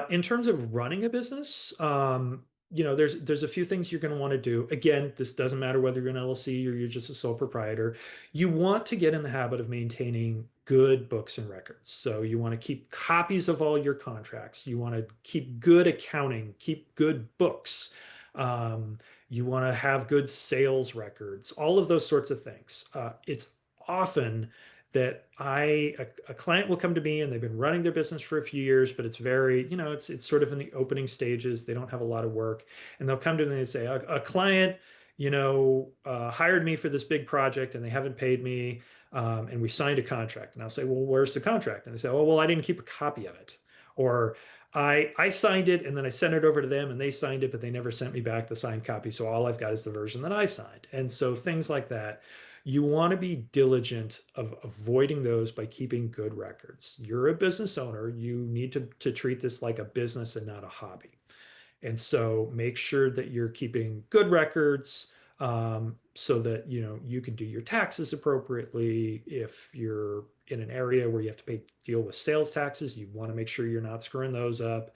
In terms of running a business, there's a few things you're going to want to do. Again, this doesn't matter whether you're an LLC or you're just a sole proprietor. You want to get in the habit of maintaining good books and records. So you want to keep copies of all your contracts. You want to keep good accounting, keep good books. You want to have good sales records, all of those sorts of things. It's often that a client will come to me and they've been running their business for a few years, but it's very, it's sort of in the opening stages. They don't have a lot of work, and they'll come to me and say, a client, hired me for this big project and they haven't paid me, and we signed a contract. And I'll say, well, where's the contract? And they say, oh, well, I didn't keep a copy of it, or I signed it and then I sent it over to them and they signed it, but they never sent me back the signed copy. So all I've got is the version that I signed. And so things like that, you want to be diligent of avoiding those by keeping good records. You're a business owner. You need to treat this like a business and not a hobby. And so make sure that you're keeping good records, so that you can do your taxes appropriately. If you're in an area where you have to deal with sales taxes, you want to make sure you're not screwing those up.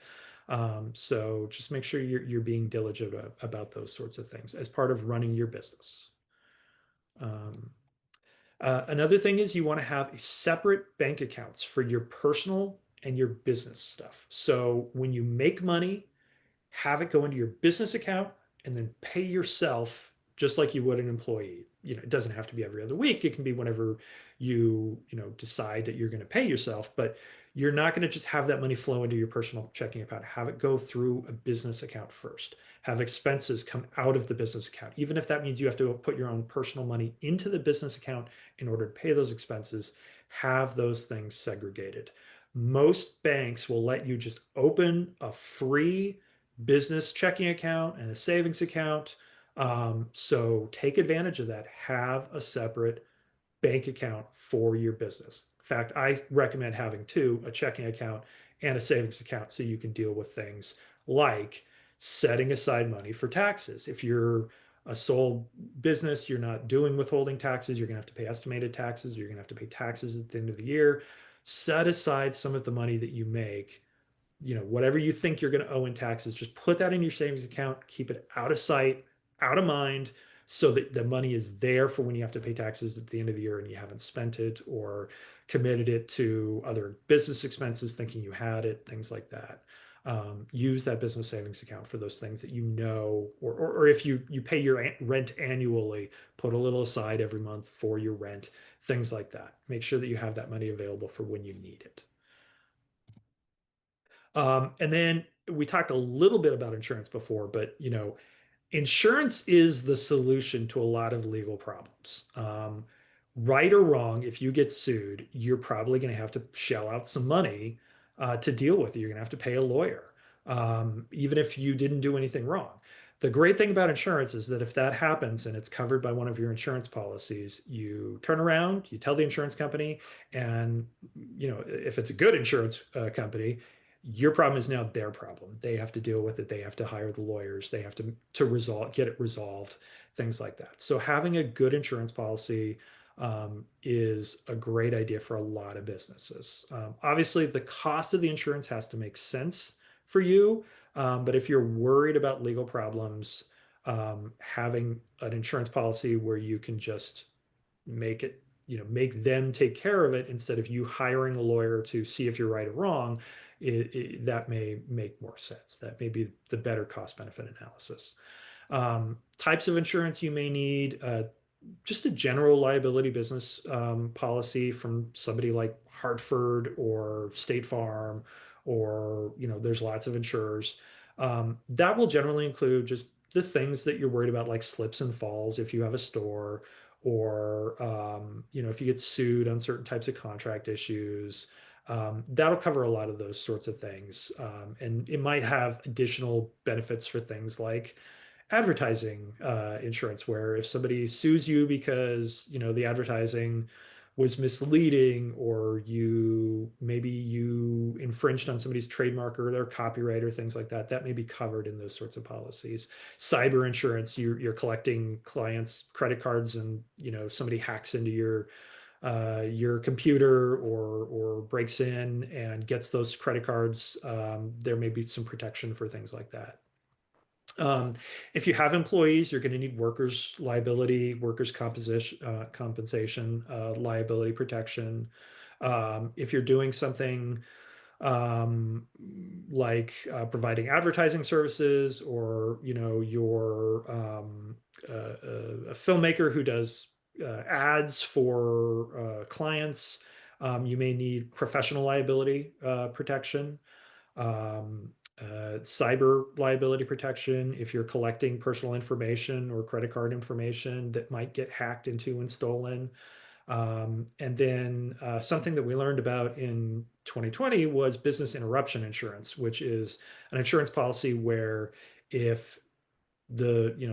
So just make sure you're being diligent about those sorts of things as part of running your business. Um, Another thing is you want to have a separate bank accounts for your personal and your business stuff. So when you make money, have it go into your business account and then pay yourself just like you would an employee. It doesn't have to be every other week. It can be whenever decide that you're going to pay yourself, but you're not going to just have that money flow into your personal checking account. Have it go through a business account first. Have expenses come out of the business account. Even if that means you have to put your own personal money into the business account in order to pay those expenses, have those things segregated. Most banks will let you just open a free business checking account and a savings account. So take advantage of that. Have a separate bank account for your business. In fact, I recommend having two, a checking account and a savings account, so you can deal with things like setting aside money for taxes. If you're a sole business, you're not doing withholding taxes, you're going to have to pay estimated taxes, you're going to have to pay taxes at the end of the year. Set aside some of the money that you make, whatever you think you're going to owe in taxes, just put that in your savings account, keep it out of sight, out of mind, so that the money is there for when you have to pay taxes at the end of the year and you haven't spent it or committed it to other business expenses thinking you had it, things like that. Use that business savings account for those things that or if you pay your rent annually, put a little aside every month for your rent, things like that. Make sure that you have that money available for when you need it. And then we talked a little bit about insurance before, but insurance is the solution to a lot of legal problems. Right or wrong, if you get sued, you're probably going to have to shell out some money to deal with it. You're going to have to pay a lawyer, even if you didn't do anything wrong. The great thing about insurance is that if that happens and it's covered by one of your insurance policies, you turn around, you tell the insurance company, and if it's a good insurance company, your problem is now their problem. They have to deal with it. They have to hire the lawyers. They have to get it resolved, things like that. So having a good insurance policy is a great idea for a lot of businesses. Obviously, the cost of the insurance has to make sense for you. But if you're worried about legal problems, having an insurance policy where you can just make it, make them take care of it instead of you hiring a lawyer to see if you're right or wrong, that may make more sense. That may be the better cost benefit analysis. Types of insurance you may need, just a general liability business policy from somebody like Hartford or State Farm, or, there's lots of insurers. That will generally include just the things that you're worried about, like slips and falls if you have a store, or, if you get sued on certain types of contract issues. That'll cover a lot of those sorts of things. And it might have additional benefits for things like advertising insurance, where if somebody sues you because the advertising was misleading, or maybe you infringed on somebody's trademark or their copyright or things like that, that may be covered in those sorts of policies. Cyber insurance, you're collecting clients' credit cards, and somebody hacks into your computer, or breaks in and gets those credit cards. There may be some protection for things like that. Um, if you have employees, you're going to need workers' liability, compensation, liability protection. If you're doing something um, like providing advertising services, or you're a filmmaker who does ads for clients, you may need professional liability protection. Cyber liability protection if you're collecting personal information or credit card information that might get hacked into and stolen. And then something that we learned about in 2020 was business interruption insurance, which is an insurance policy where if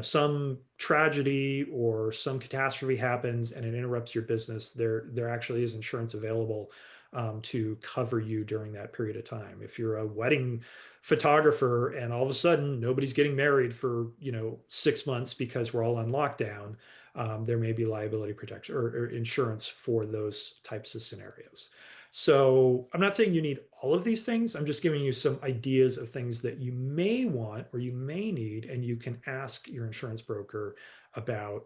some tragedy or some catastrophe happens and it interrupts your business, there actually is insurance available to cover you during that period of time. If you're a wedding photographer and all of a sudden nobody's getting married for 6 months because we're all on lockdown, there may be liability protection or insurance for those types of scenarios. So I'm not saying you need all of these things. I'm just giving you some ideas of things that you may want or you may need, and you can ask your insurance broker about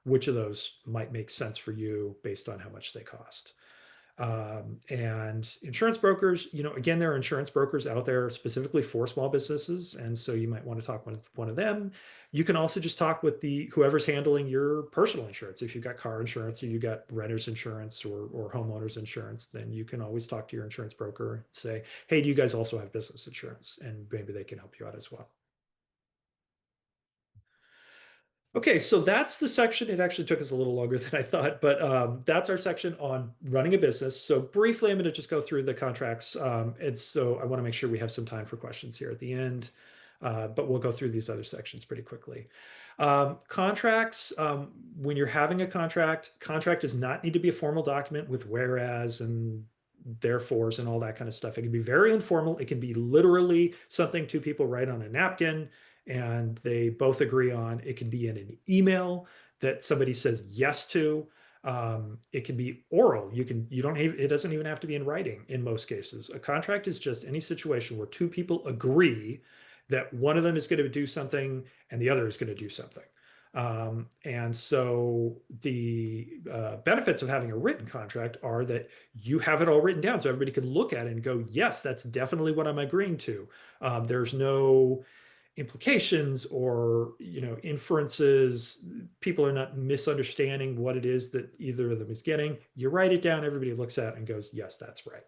which of those might make sense for you based on how much they cost. And insurance brokers, again, there are insurance brokers out there specifically for small businesses. And so you might want to talk with one of them. You can also just talk with whoever's handling your personal insurance. If you've got car insurance or you got renter's insurance or homeowner's insurance, then you can always talk to your insurance broker and say, hey, do you guys also have business insurance? And maybe they can help you out as well. Okay, so that's the section. It actually took us a little longer than I thought, but that's our section on running a business. So briefly, I'm going to just go through the contracts. And so I want to make sure we have some time for questions here at the end, but we'll go through these other sections pretty quickly. Contracts, when you're having a contract does not need to be a formal document with whereas and therefores and all that kind of stuff. It can be very informal. It can be literally something two people write on a napkin and they both agree on. It can be in an email that somebody says yes to. It can be oral. It doesn't even have to be in writing in most cases. A contract is just any situation where two people agree that one of them is going to do something and the other is going to do something. And so the benefits of having a written contract are that you have it all written down so everybody can look at it and go, yes, that's definitely what I'm agreeing to. There's no implications or inferences. People are not misunderstanding what it is that either of them is getting. You write it down, everybody looks at it and goes, yes, that's right.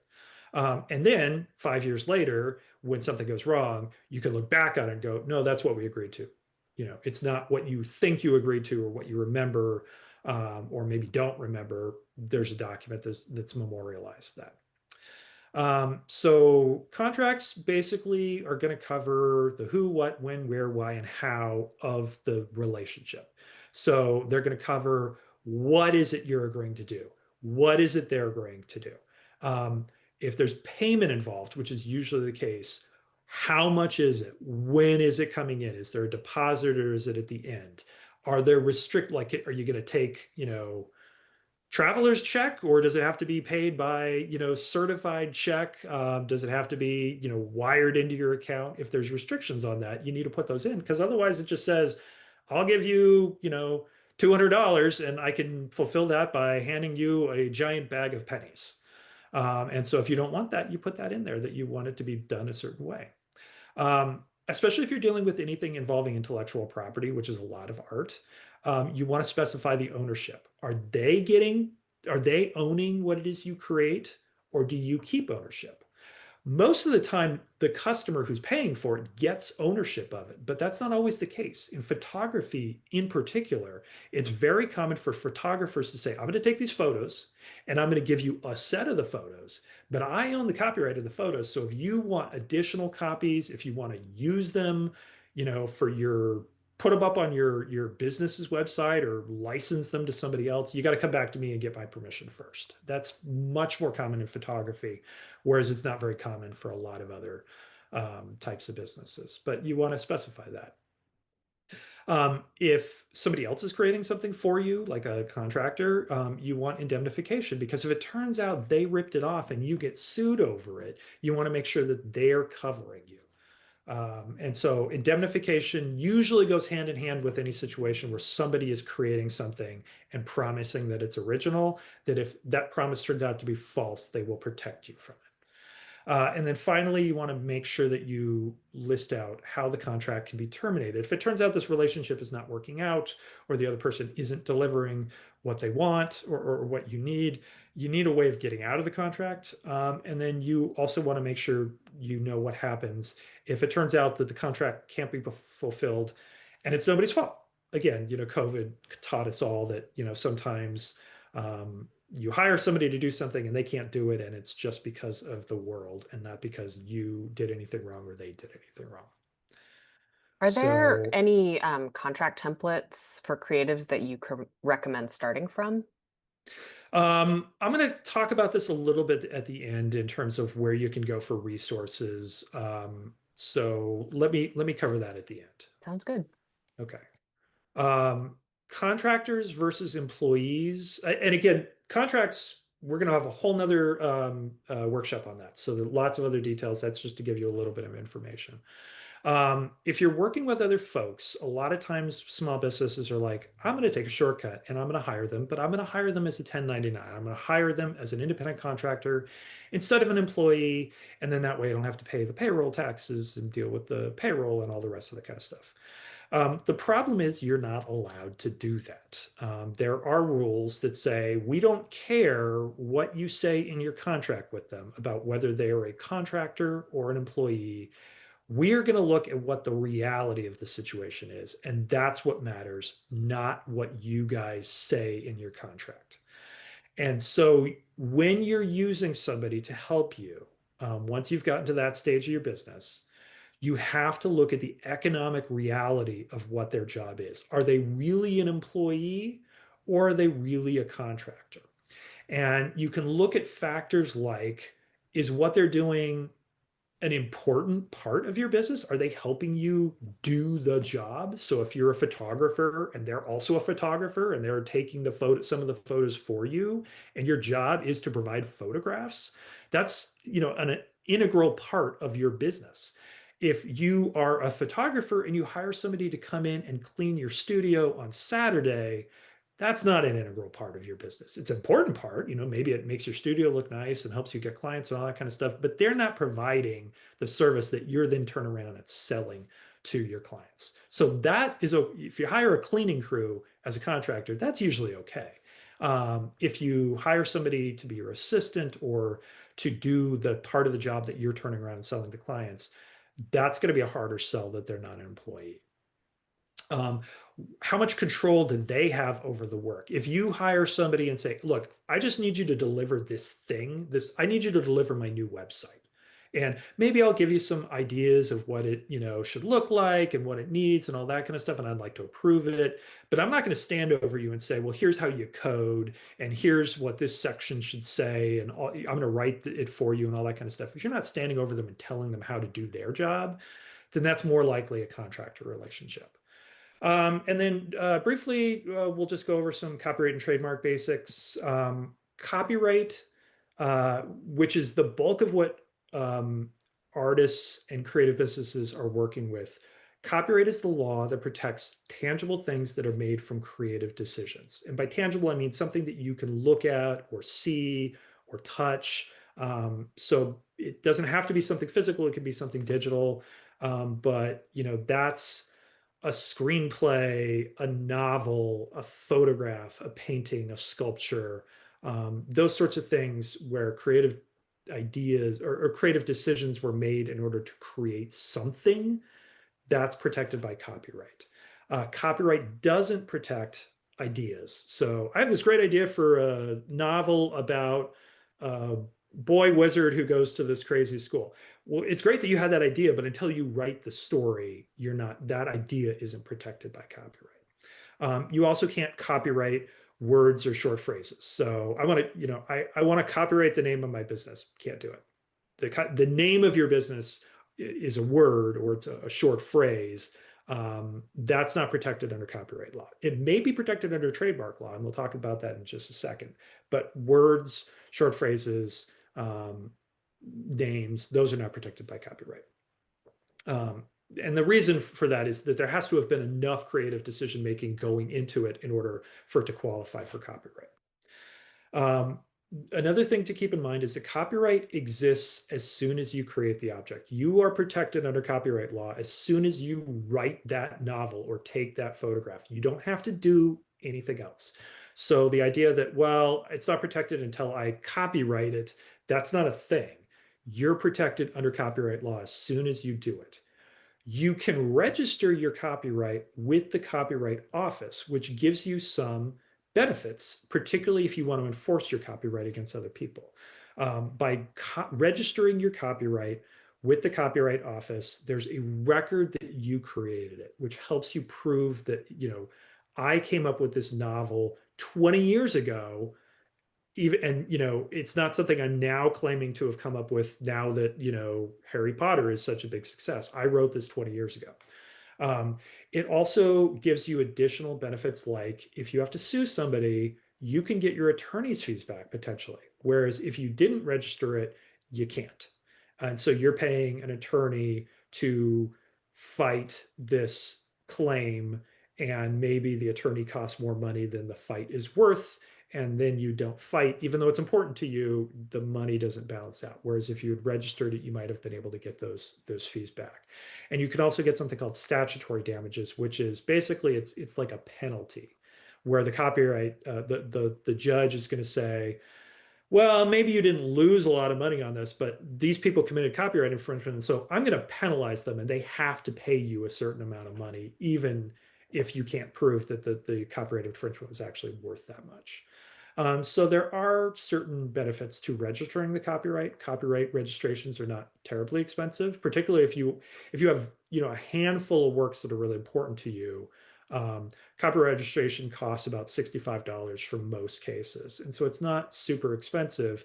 And then 5 years later, when something goes wrong, you can look back on it and go, no, that's what we agreed to. It's not what you think you agreed to or what you remember, or maybe don't remember. There's a document that's memorialized that. So contracts basically are going to cover the who, what, when, where, why, and how of the relationship. So they're going to cover what is it you're agreeing to do? What is it they're agreeing to do? If there's payment involved, which is usually the case, how much is it? When is it coming in? Is there a deposit or is it at the end? Are there like, are you going to take, traveler's check or does it have to be paid by certified check? Does it have to be wired into your account? If there's restrictions on that, you need to put those in because otherwise it just says I'll give you $200 and I can fulfill that by handing you a giant bag of pennies. And so if you don't want that, you put that in there that you want it to be done a certain way. Especially if you're dealing with anything involving intellectual property, which is a lot of art, you want to specify the ownership. Are they owning what it is you create, or do you keep ownership? Most of the time, the customer who's paying for it gets ownership of it, but that's not always the case. In photography, in particular, it's very common for photographers to say, I'm going to take these photos and I'm going to give you a set of the photos, but I own the copyright of the photos. So if you want additional copies, if you want to use them, for put them up on your business's website or license them to somebody else, you got to come back to me and get my permission first. That's much more common in photography, whereas it's not very common for a lot of other types of businesses. But you want to specify that. If somebody else is creating something for you, like a contractor, you want indemnification because if it turns out they ripped it off and you get sued over it, you want to make sure that they're covering you. And so indemnification usually goes hand in hand with any situation where somebody is creating something and promising that it's original, that if that promise turns out to be false, they will protect you from it. And then finally, you want to make sure that you list out how the contract can be terminated. If it turns out this relationship is not working out or the other person isn't delivering what they want or what you need a way of getting out of the contract. And then you also want to make sure you know what happens if it turns out that the contract can't be fulfilled and it's nobody's fault. Again, COVID taught us all that, sometimes you hire somebody to do something and they can't do it and it's just because of the world and not because you did anything wrong or they did anything wrong. Are there So any contract templates for creatives that you could recommend starting from? I'm going to talk about this a little bit at the end in terms of where you can go for resources. So let me cover that at the end. Sounds good. Okay. Um, Contractors versus employees. And again, contracts, we're going to have a whole nother workshop on that. So there are lots of other details. That's just to give you a little bit of information. If you're working with other folks, a lot of times small businesses are like, I'm going to take a shortcut and I'm going to hire them, but I'm going to hire them as a 1099. I'm going to hire them as an independent contractor instead of an employee. And then that way I don't have to pay the payroll taxes and deal with the payroll and all the rest of the kind of stuff. The problem is you're not allowed to do that. There are rules that say we don't care what you say in your contract with them about whether they are a contractor or an employee. We are going to look at what the reality of the situation is, and that's what matters, not what you guys say in your contract. And so when you're using somebody to help you, once you've gotten to that stage of your business, you have to look at the economic reality of what their job is. Are they really an employee or are they really a contractor? And you can look at factors like, is what they're doing an important part of your business? Are they helping you do the job? So if you're a photographer and they're also a photographer and they're taking some of the photos for you, and your job is to provide photographs, that's, an integral part of your business. If you are a photographer and you hire somebody to come in and clean your studio on Saturday, that's not an integral part of your business. It's an important part, maybe it makes your studio look nice and helps you get clients and all that kind of stuff, but they're not providing the service that you're then turn around and selling to your clients. So that is, if you hire a cleaning crew as a contractor, that's usually okay. If you hire somebody to be your assistant or to do the part of the job that you're turning around and selling to clients, that's going to be a harder sell that they're not an employee. Um, how much control do they have over the work? If you hire somebody and say, look, I just need you to deliver this thing, I need you to deliver my new website. And maybe I'll give you some ideas of what it, should look like and what it needs and all that kind of stuff. And I'd like to approve it, but I'm not going to stand over you and say, well, here's how you code and here's what this section should say. And I'm going to write it for you and all that kind of stuff. If you're not standing over them and telling them how to do their job, then that's more likely a contractor relationship. And then briefly, we'll just go over some copyright and trademark basics. Copyright, which is the bulk of what artists and creative businesses are working with. Copyright is the law that protects tangible things that are made from creative decisions. And by tangible, I mean something that you can look at or see or touch. So it doesn't have to be something physical, it can be something digital. But that's a screenplay, a novel, a photograph, a painting, a sculpture, those sorts of things where creative ideas or creative decisions were made in order to create something that's protected by copyright. Copyright doesn't protect ideas. So I have this great idea for a novel about a boy wizard who goes to this crazy school. Well, it's great that you had that idea, but until you write the story, that idea isn't protected by copyright. You also can't copyright words or short phrases. So I want to copyright the name of my business. Can't do it. The name of your business is a word or it's a short phrase. That's not protected under copyright law. It may be protected under trademark law, and we'll talk about that in just a second. But words, short phrases, names, those are not protected by copyright. And the reason for that is that there has to have been enough creative decision making going into it in order for it to qualify for copyright. Another thing to keep in mind is that copyright exists as soon as you create the object. You are protected under copyright law as soon as you write that novel or take that photograph. You don't have to do anything else. So the idea that, well, it's not protected until I copyright it, that's not a thing. You're protected under copyright law as soon as you do it. You can register your copyright with the Copyright Office, which gives you some benefits, particularly if you want to enforce your copyright against other people. By registering your copyright with the Copyright Office, there's a record that you created it, which helps you prove that, I came up with this novel 20 years ago. And it's not something I'm now claiming to have come up with now that Harry Potter is such a big success. I wrote this 20 years ago. It also gives you additional benefits, like if you have to sue somebody, you can get your attorney's fees back potentially, whereas if you didn't register it, you can't. And so you're paying an attorney to fight this claim, and maybe the attorney costs more money than the fight is worth, and then you don't fight, even though it's important to you, the money doesn't balance out. Whereas if you had registered it, you might have been able to get those fees back. And you can also get something called statutory damages, which is basically it's like a penalty, where the copyright the judge is going to say, well, maybe you didn't lose a lot of money on this, but these people committed copyright infringement, and so I'm going to penalize them, and they have to pay you a certain amount of money, even if you can't prove that the copyright infringement was actually worth that much. So there are certain benefits to registering the copyright. Copyright registrations are not terribly expensive, particularly if you have a handful of works that are really important to you. Copyright registration costs about $65 for most cases, and so it's not super expensive.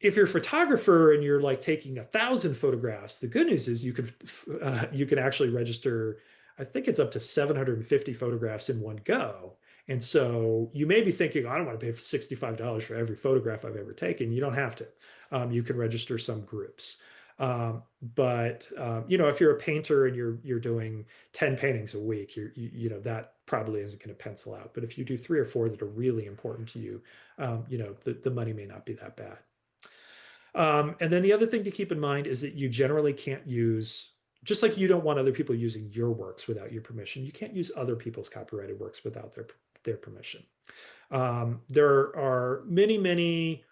If you're a photographer and you're like taking 1,000 photographs, the good news is you can actually register. I think it's up to 750 photographs in one go. And so you may be thinking, I don't want to pay for $65 for every photograph I've ever taken. You don't have to. You can register some groups. But if you're a painter and you're doing 10 paintings a week, that probably isn't going to pencil out. But if you do 3 or 4 that are really important to you, the money may not be that bad. And then the other thing to keep in mind is that you generally can't use, just like you don't want other people using your works without your permission, you can't use other people's copyrighted works without their permission. There are many, many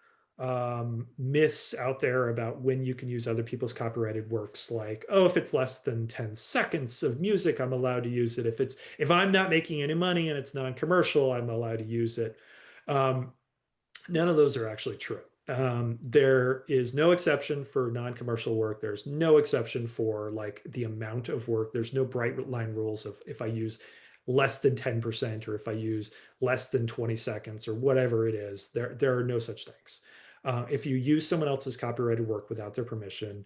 myths out there about when you can use other people's copyrighted works, like, oh, if it's less than 10 seconds of music, I'm allowed to use it. If I'm not making any money and it's non-commercial, I'm allowed to use it. None of those are actually true. There is no exception for non-commercial work. There's no exception for like the amount of work. There's no bright line rules of if I use less than 10% or if I use less than 20 seconds or whatever it is. There are no such things. If you use someone else's copyrighted work without their permission,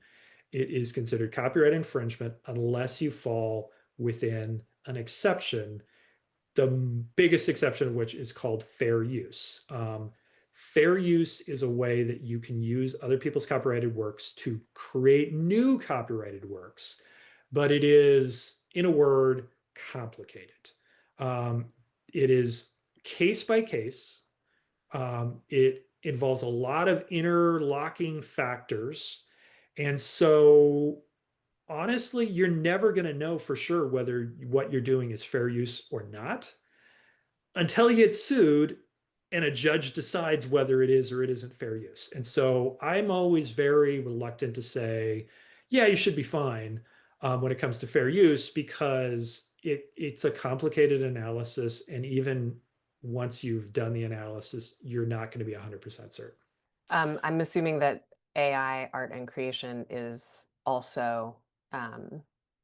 it is considered copyright infringement unless you fall within an exception, the biggest exception of which is called fair use. Fair use is a way that you can use other people's copyrighted works to create new copyrighted works, but it is, in a word, complicated. It is case by case. It involves a lot of interlocking factors. And so, honestly, you're never going to know for sure whether what you're doing is fair use or not until you get sued and a judge decides whether it is or it isn't fair use. And so I'm always very reluctant to say, yeah, you should be fine when it comes to fair use, because it's a complicated analysis. And even once you've done the analysis, you're not going to be 100% certain. I'm assuming that AI art and creation is also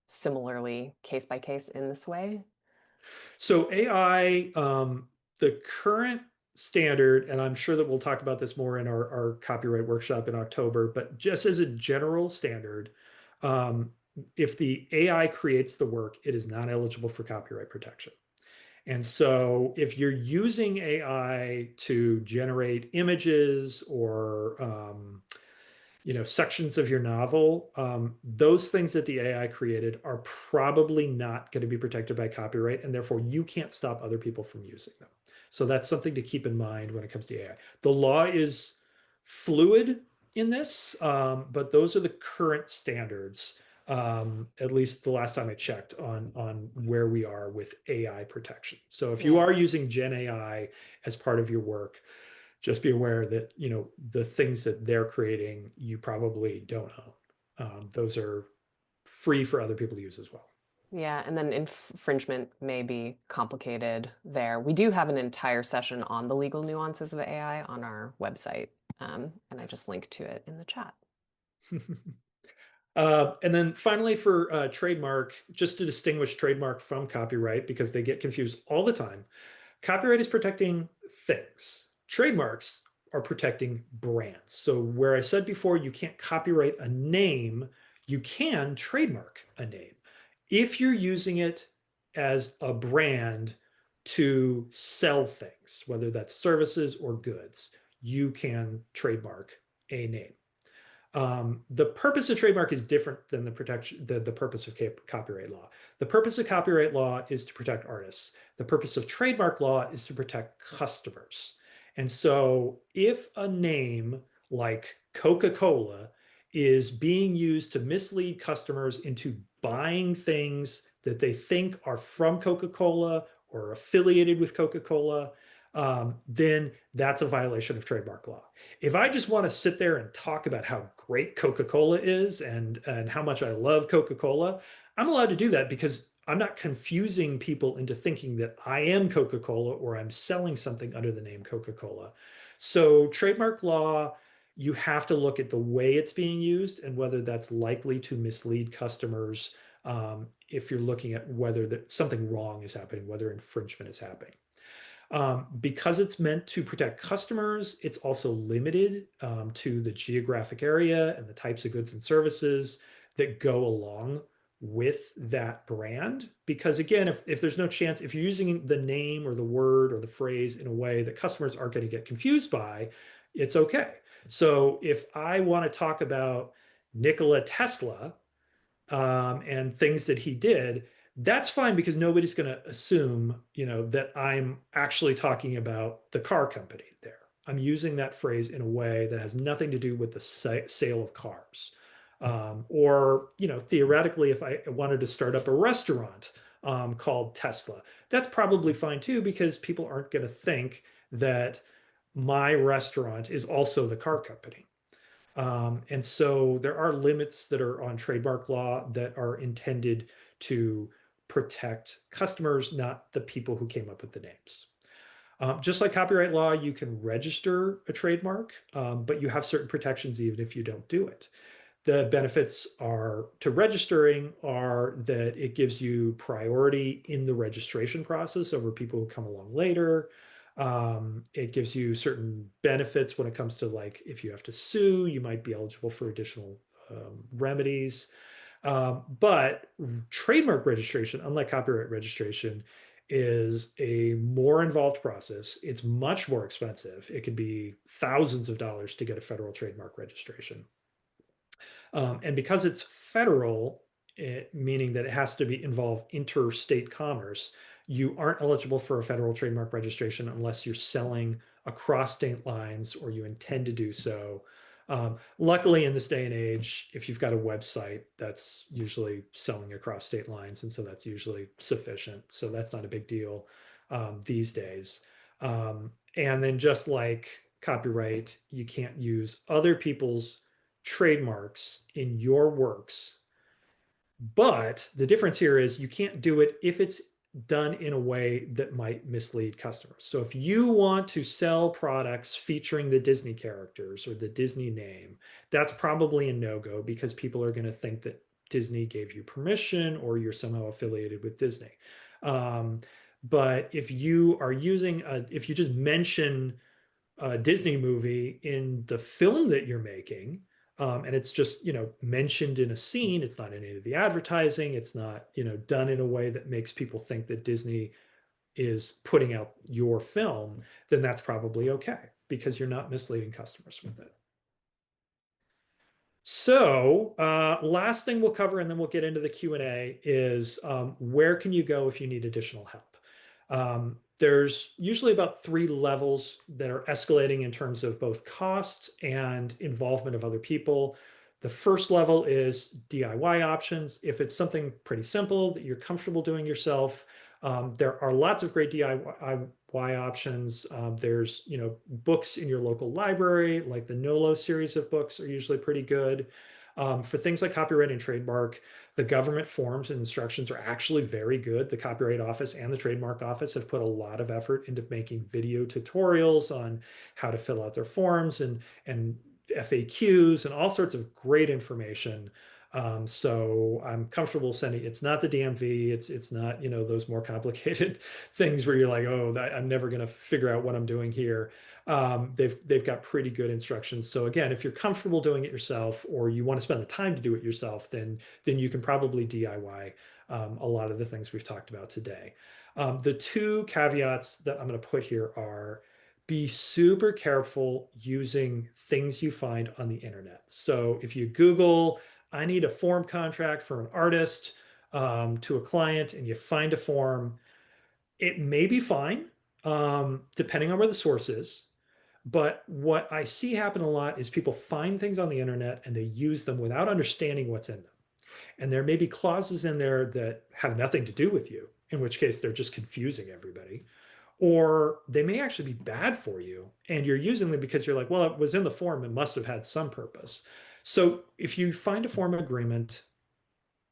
similarly case by case in this way. So AI, the current standard, and I'm sure that we'll talk about this more in our copyright workshop in October, but just as a general standard, if the AI creates the work, it is not eligible for copyright protection. And so if you're using AI to generate images or sections of your novel, those things that the AI created are probably not going to be protected by copyright, and therefore you can't stop other people from using them. So that's something to keep in mind when it comes to AI. The law is fluid in this, but those are the current standards, at least the last time I checked, on where we are with AI protection. So if you are using Gen AI as part of your work, just be aware that the things that they're creating you probably don't own. Those are free for other people to use as well. Yeah, and then infringement may be complicated there. We do have an entire session on the legal nuances of AI on our website, and I just linked to it in the chat. And then finally for trademark, just to distinguish trademark from copyright, because they get confused all the time, copyright is protecting things. Trademarks are protecting brands. So where I said before, you can't copyright a name, you can trademark a name. If you're using it as a brand to sell things, whether that's services or goods, you can trademark a name. The purpose of trademark is different than the purpose of copyright law. The purpose of copyright law is to protect artists. The purpose of trademark law is to protect customers. And so if a name like Coca-Cola is being used to mislead customers into buying things that they think are from Coca-Cola or affiliated with Coca-Cola, then that's a violation of trademark law. If I just want to sit there and talk about how great Coca-Cola is and how much I love Coca-Cola, I'm allowed to do that because I'm not confusing people into thinking that I am Coca-Cola or I'm selling something under the name Coca-Cola. So trademark law, you have to look at the way it's being used and whether that's likely to mislead customers, if you're looking at whether something wrong is happening, whether infringement is happening. Because it's meant to protect customers, it's also limited to the geographic area and the types of goods and services that go along with that brand. Because again, if there's no chance, if you're using the name or the word or the phrase in a way that customers aren't going to get confused by, it's okay. So if I want to talk about Nikola Tesla, and things that he did, that's fine because nobody's going to assume, that I'm actually talking about the car company there. I'm using that phrase in a way that has nothing to do with the sale of cars. Or, theoretically, if I wanted to start up a restaurant called Tesla, that's probably fine too, because people aren't going to think that my restaurant is also the car company. And so there are limits that are on trademark law that are intended to protect customers, not the people who came up with the names. Just like copyright law, you can register a trademark, but you have certain protections even if you don't do it. The benefits are to registering are that it gives you priority in the registration process over people who come along later. It gives you certain benefits when it comes to like if you have to sue, you might be eligible for additional remedies. But trademark registration, unlike copyright registration, is a more involved process. It's much more expensive. It could be thousands of dollars to get a federal trademark registration. And because it's federal, meaning that it has to be involve interstate commerce, you aren't eligible for a federal trademark registration unless you're selling across state lines or you intend to do so. Luckily, in this day and age, if you've got a website, that's usually selling across state lines, and so that's usually sufficient. So that's not a big deal these days. And then just like copyright, you can't use other people's trademarks in your works. But the difference here is you can't do it if it's done in a way that might mislead customers. So if you want to sell products featuring the Disney characters or the Disney name, that's probably a no-go because people are going to think that Disney gave you permission or you're somehow affiliated with Disney. But if you are if you just mention a Disney movie in the film that you're making, and it's just mentioned in a scene. It's not in any of the advertising. It's not done in a way that makes people think that Disney is putting out your film. Then that's probably okay because you're not misleading customers with it. So, last thing we'll cover, and then we'll get into the Q&A, is where can you go if you need additional help? There's usually about 3 levels that are escalating in terms of both cost and involvement of other people. The first level is DIY options. If it's something pretty simple that you're comfortable doing yourself, there are lots of great DIY options. There's, books in your local library, like the NOLO series of books are usually pretty good. For things like copyright and trademark, the government forms and instructions are actually very good. The Copyright Office and the Trademark Office have put a lot of effort into making video tutorials on how to fill out their forms and FAQs and all sorts of great information. So I'm comfortable sending. It's not the DMV. It's not those more complicated things where you're like, oh, I'm never going to figure out what I'm doing here. They've got pretty good instructions. So again, if you're comfortable doing it yourself, or you want to spend the time to do it yourself, then you can probably DIY a lot of the things we've talked about today. The 2 caveats that I'm going to put here are be super careful using things you find on the internet. So if you Google, I need a form contract for an artist to a client, and you find a form, it may be fine, depending on where the source is. But what I see happen a lot is people find things on the internet and they use them without understanding what's in them. And there may be clauses in there that have nothing to do with you, in which case they're just confusing everybody. Or they may actually be bad for you and you're using them because you're like, well, it was in the form and must have had some purpose. So if you find a form agreement,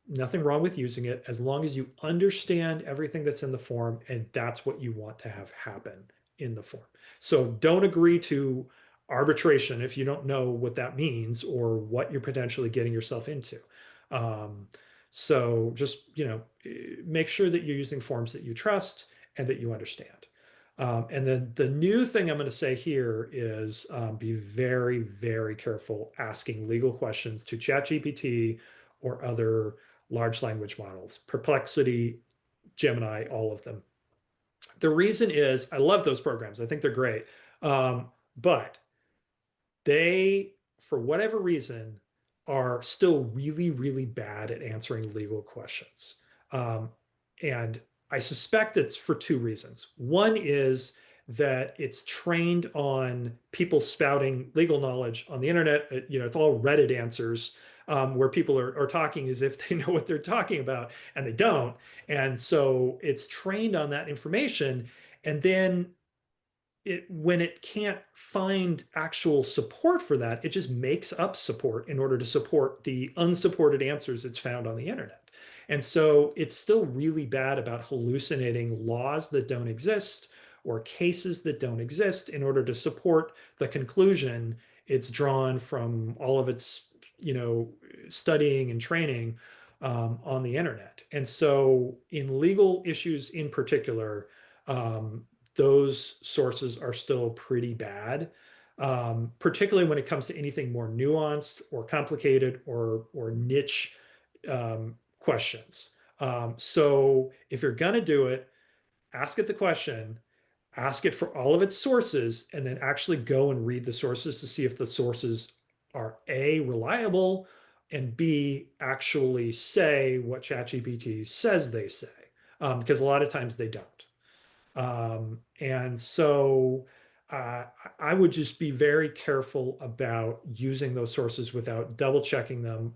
nothing wrong with using it as long as you understand everything that's in the form and that's what you want to have happen in the form. So don't agree to arbitration if you don't know what that means or what you're potentially getting yourself into. Um, so just, make sure that you're using forms that you trust and that you understand. And then the new thing I'm going to say here is be very, very careful asking legal questions to ChatGPT or other large language models, Perplexity, Gemini, all of them. The reason is I love those programs. I think they're great. But they, for whatever reason, are still really, really bad at answering legal questions. Um, and I suspect it's for two reasons. One is that it's trained on people spouting legal knowledge on the internet. It's all Reddit answers where people are talking as if they know what they're talking about, and they don't. And so it's trained on that information. And then when it can't find actual support for that, it just makes up support in order to support the unsupported answers it's found on the internet. And so it's still really bad about hallucinating laws that don't exist or cases that don't exist in order to support the conclusion it's drawn from all of its, studying and training on the internet. And so in legal issues in particular, um, those sources are still pretty bad, particularly when it comes to anything more nuanced or complicated or niche questions. So if you're going to do it, ask it the question, ask it for all of its sources, and then actually go and read the sources to see if the sources are A, reliable, and B, actually say what ChatGPT says they say, because a lot of times they don't. And so I would just be very careful about using those sources without double checking them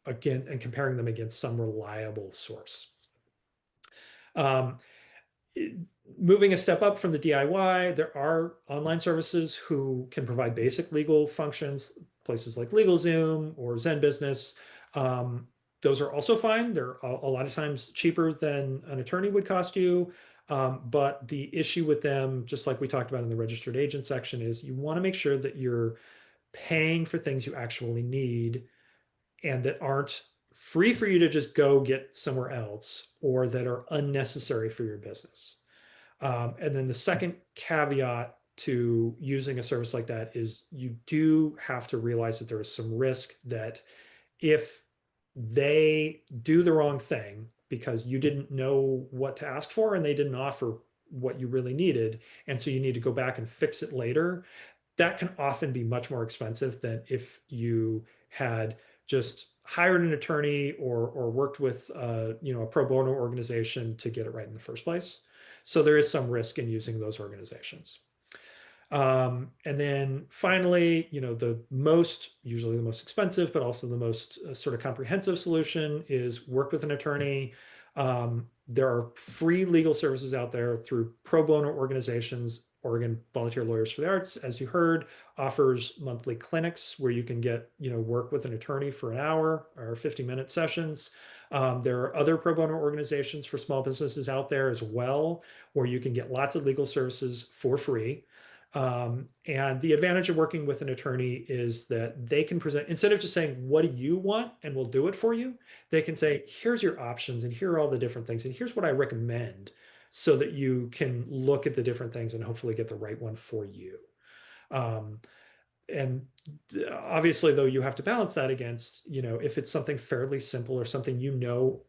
again and comparing them against some reliable source. Um, Moving a step up from the DIY, there are online services who can provide basic legal functions, places like LegalZoom or Zen Business. Um, those are also fine. They're a lot of times cheaper than an attorney would cost you. But the issue with them, just like we talked about in the registered agent section, is you want to make sure that you're paying for things you actually need and that aren't free for you to just go get somewhere else or that are unnecessary for your business. And then the second caveat to using a service like that is you do have to realize that there is some risk that if they do the wrong thing because you didn't know what to ask for and they didn't offer what you really needed, and so you need to go back and fix it later, that can often be much more expensive than if you had just hired an attorney or worked with a pro bono organization to get it right in the first place. So there is some risk in using those organizations. And then finally, usually the most expensive, but also the most sort of comprehensive solution is work with an attorney. There are free legal services out there through pro bono organizations. Oregon Volunteer Lawyers for the Arts, as you heard, offers monthly clinics where you can get, work with an attorney for an hour or 50-minute sessions. There are other pro bono organizations for small businesses out there as well, where you can get lots of legal services for free. And the advantage of working with an attorney is that they can present, instead of just saying, what do you want? And we'll do it for you. They can say, here's your options and here are all the different things. And here's what I recommend so that you can look at the different things and hopefully get the right one for you. And obviously, though, you have to balance that against, if it's something fairly simple or something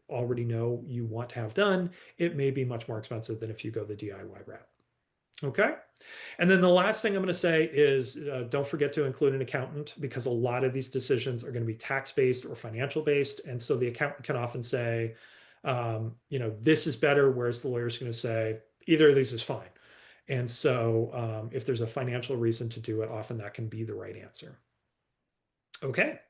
already know you want to have done, it may be much more expensive than if you go the DIY route. Okay. And then the last thing I'm going to say is don't forget to include an accountant because a lot of these decisions are going to be tax based or financial based. And so the accountant can often say, this is better, whereas the lawyer's going to say, either of these is fine. And so if there's a financial reason to do it, often that can be the right answer. Okay.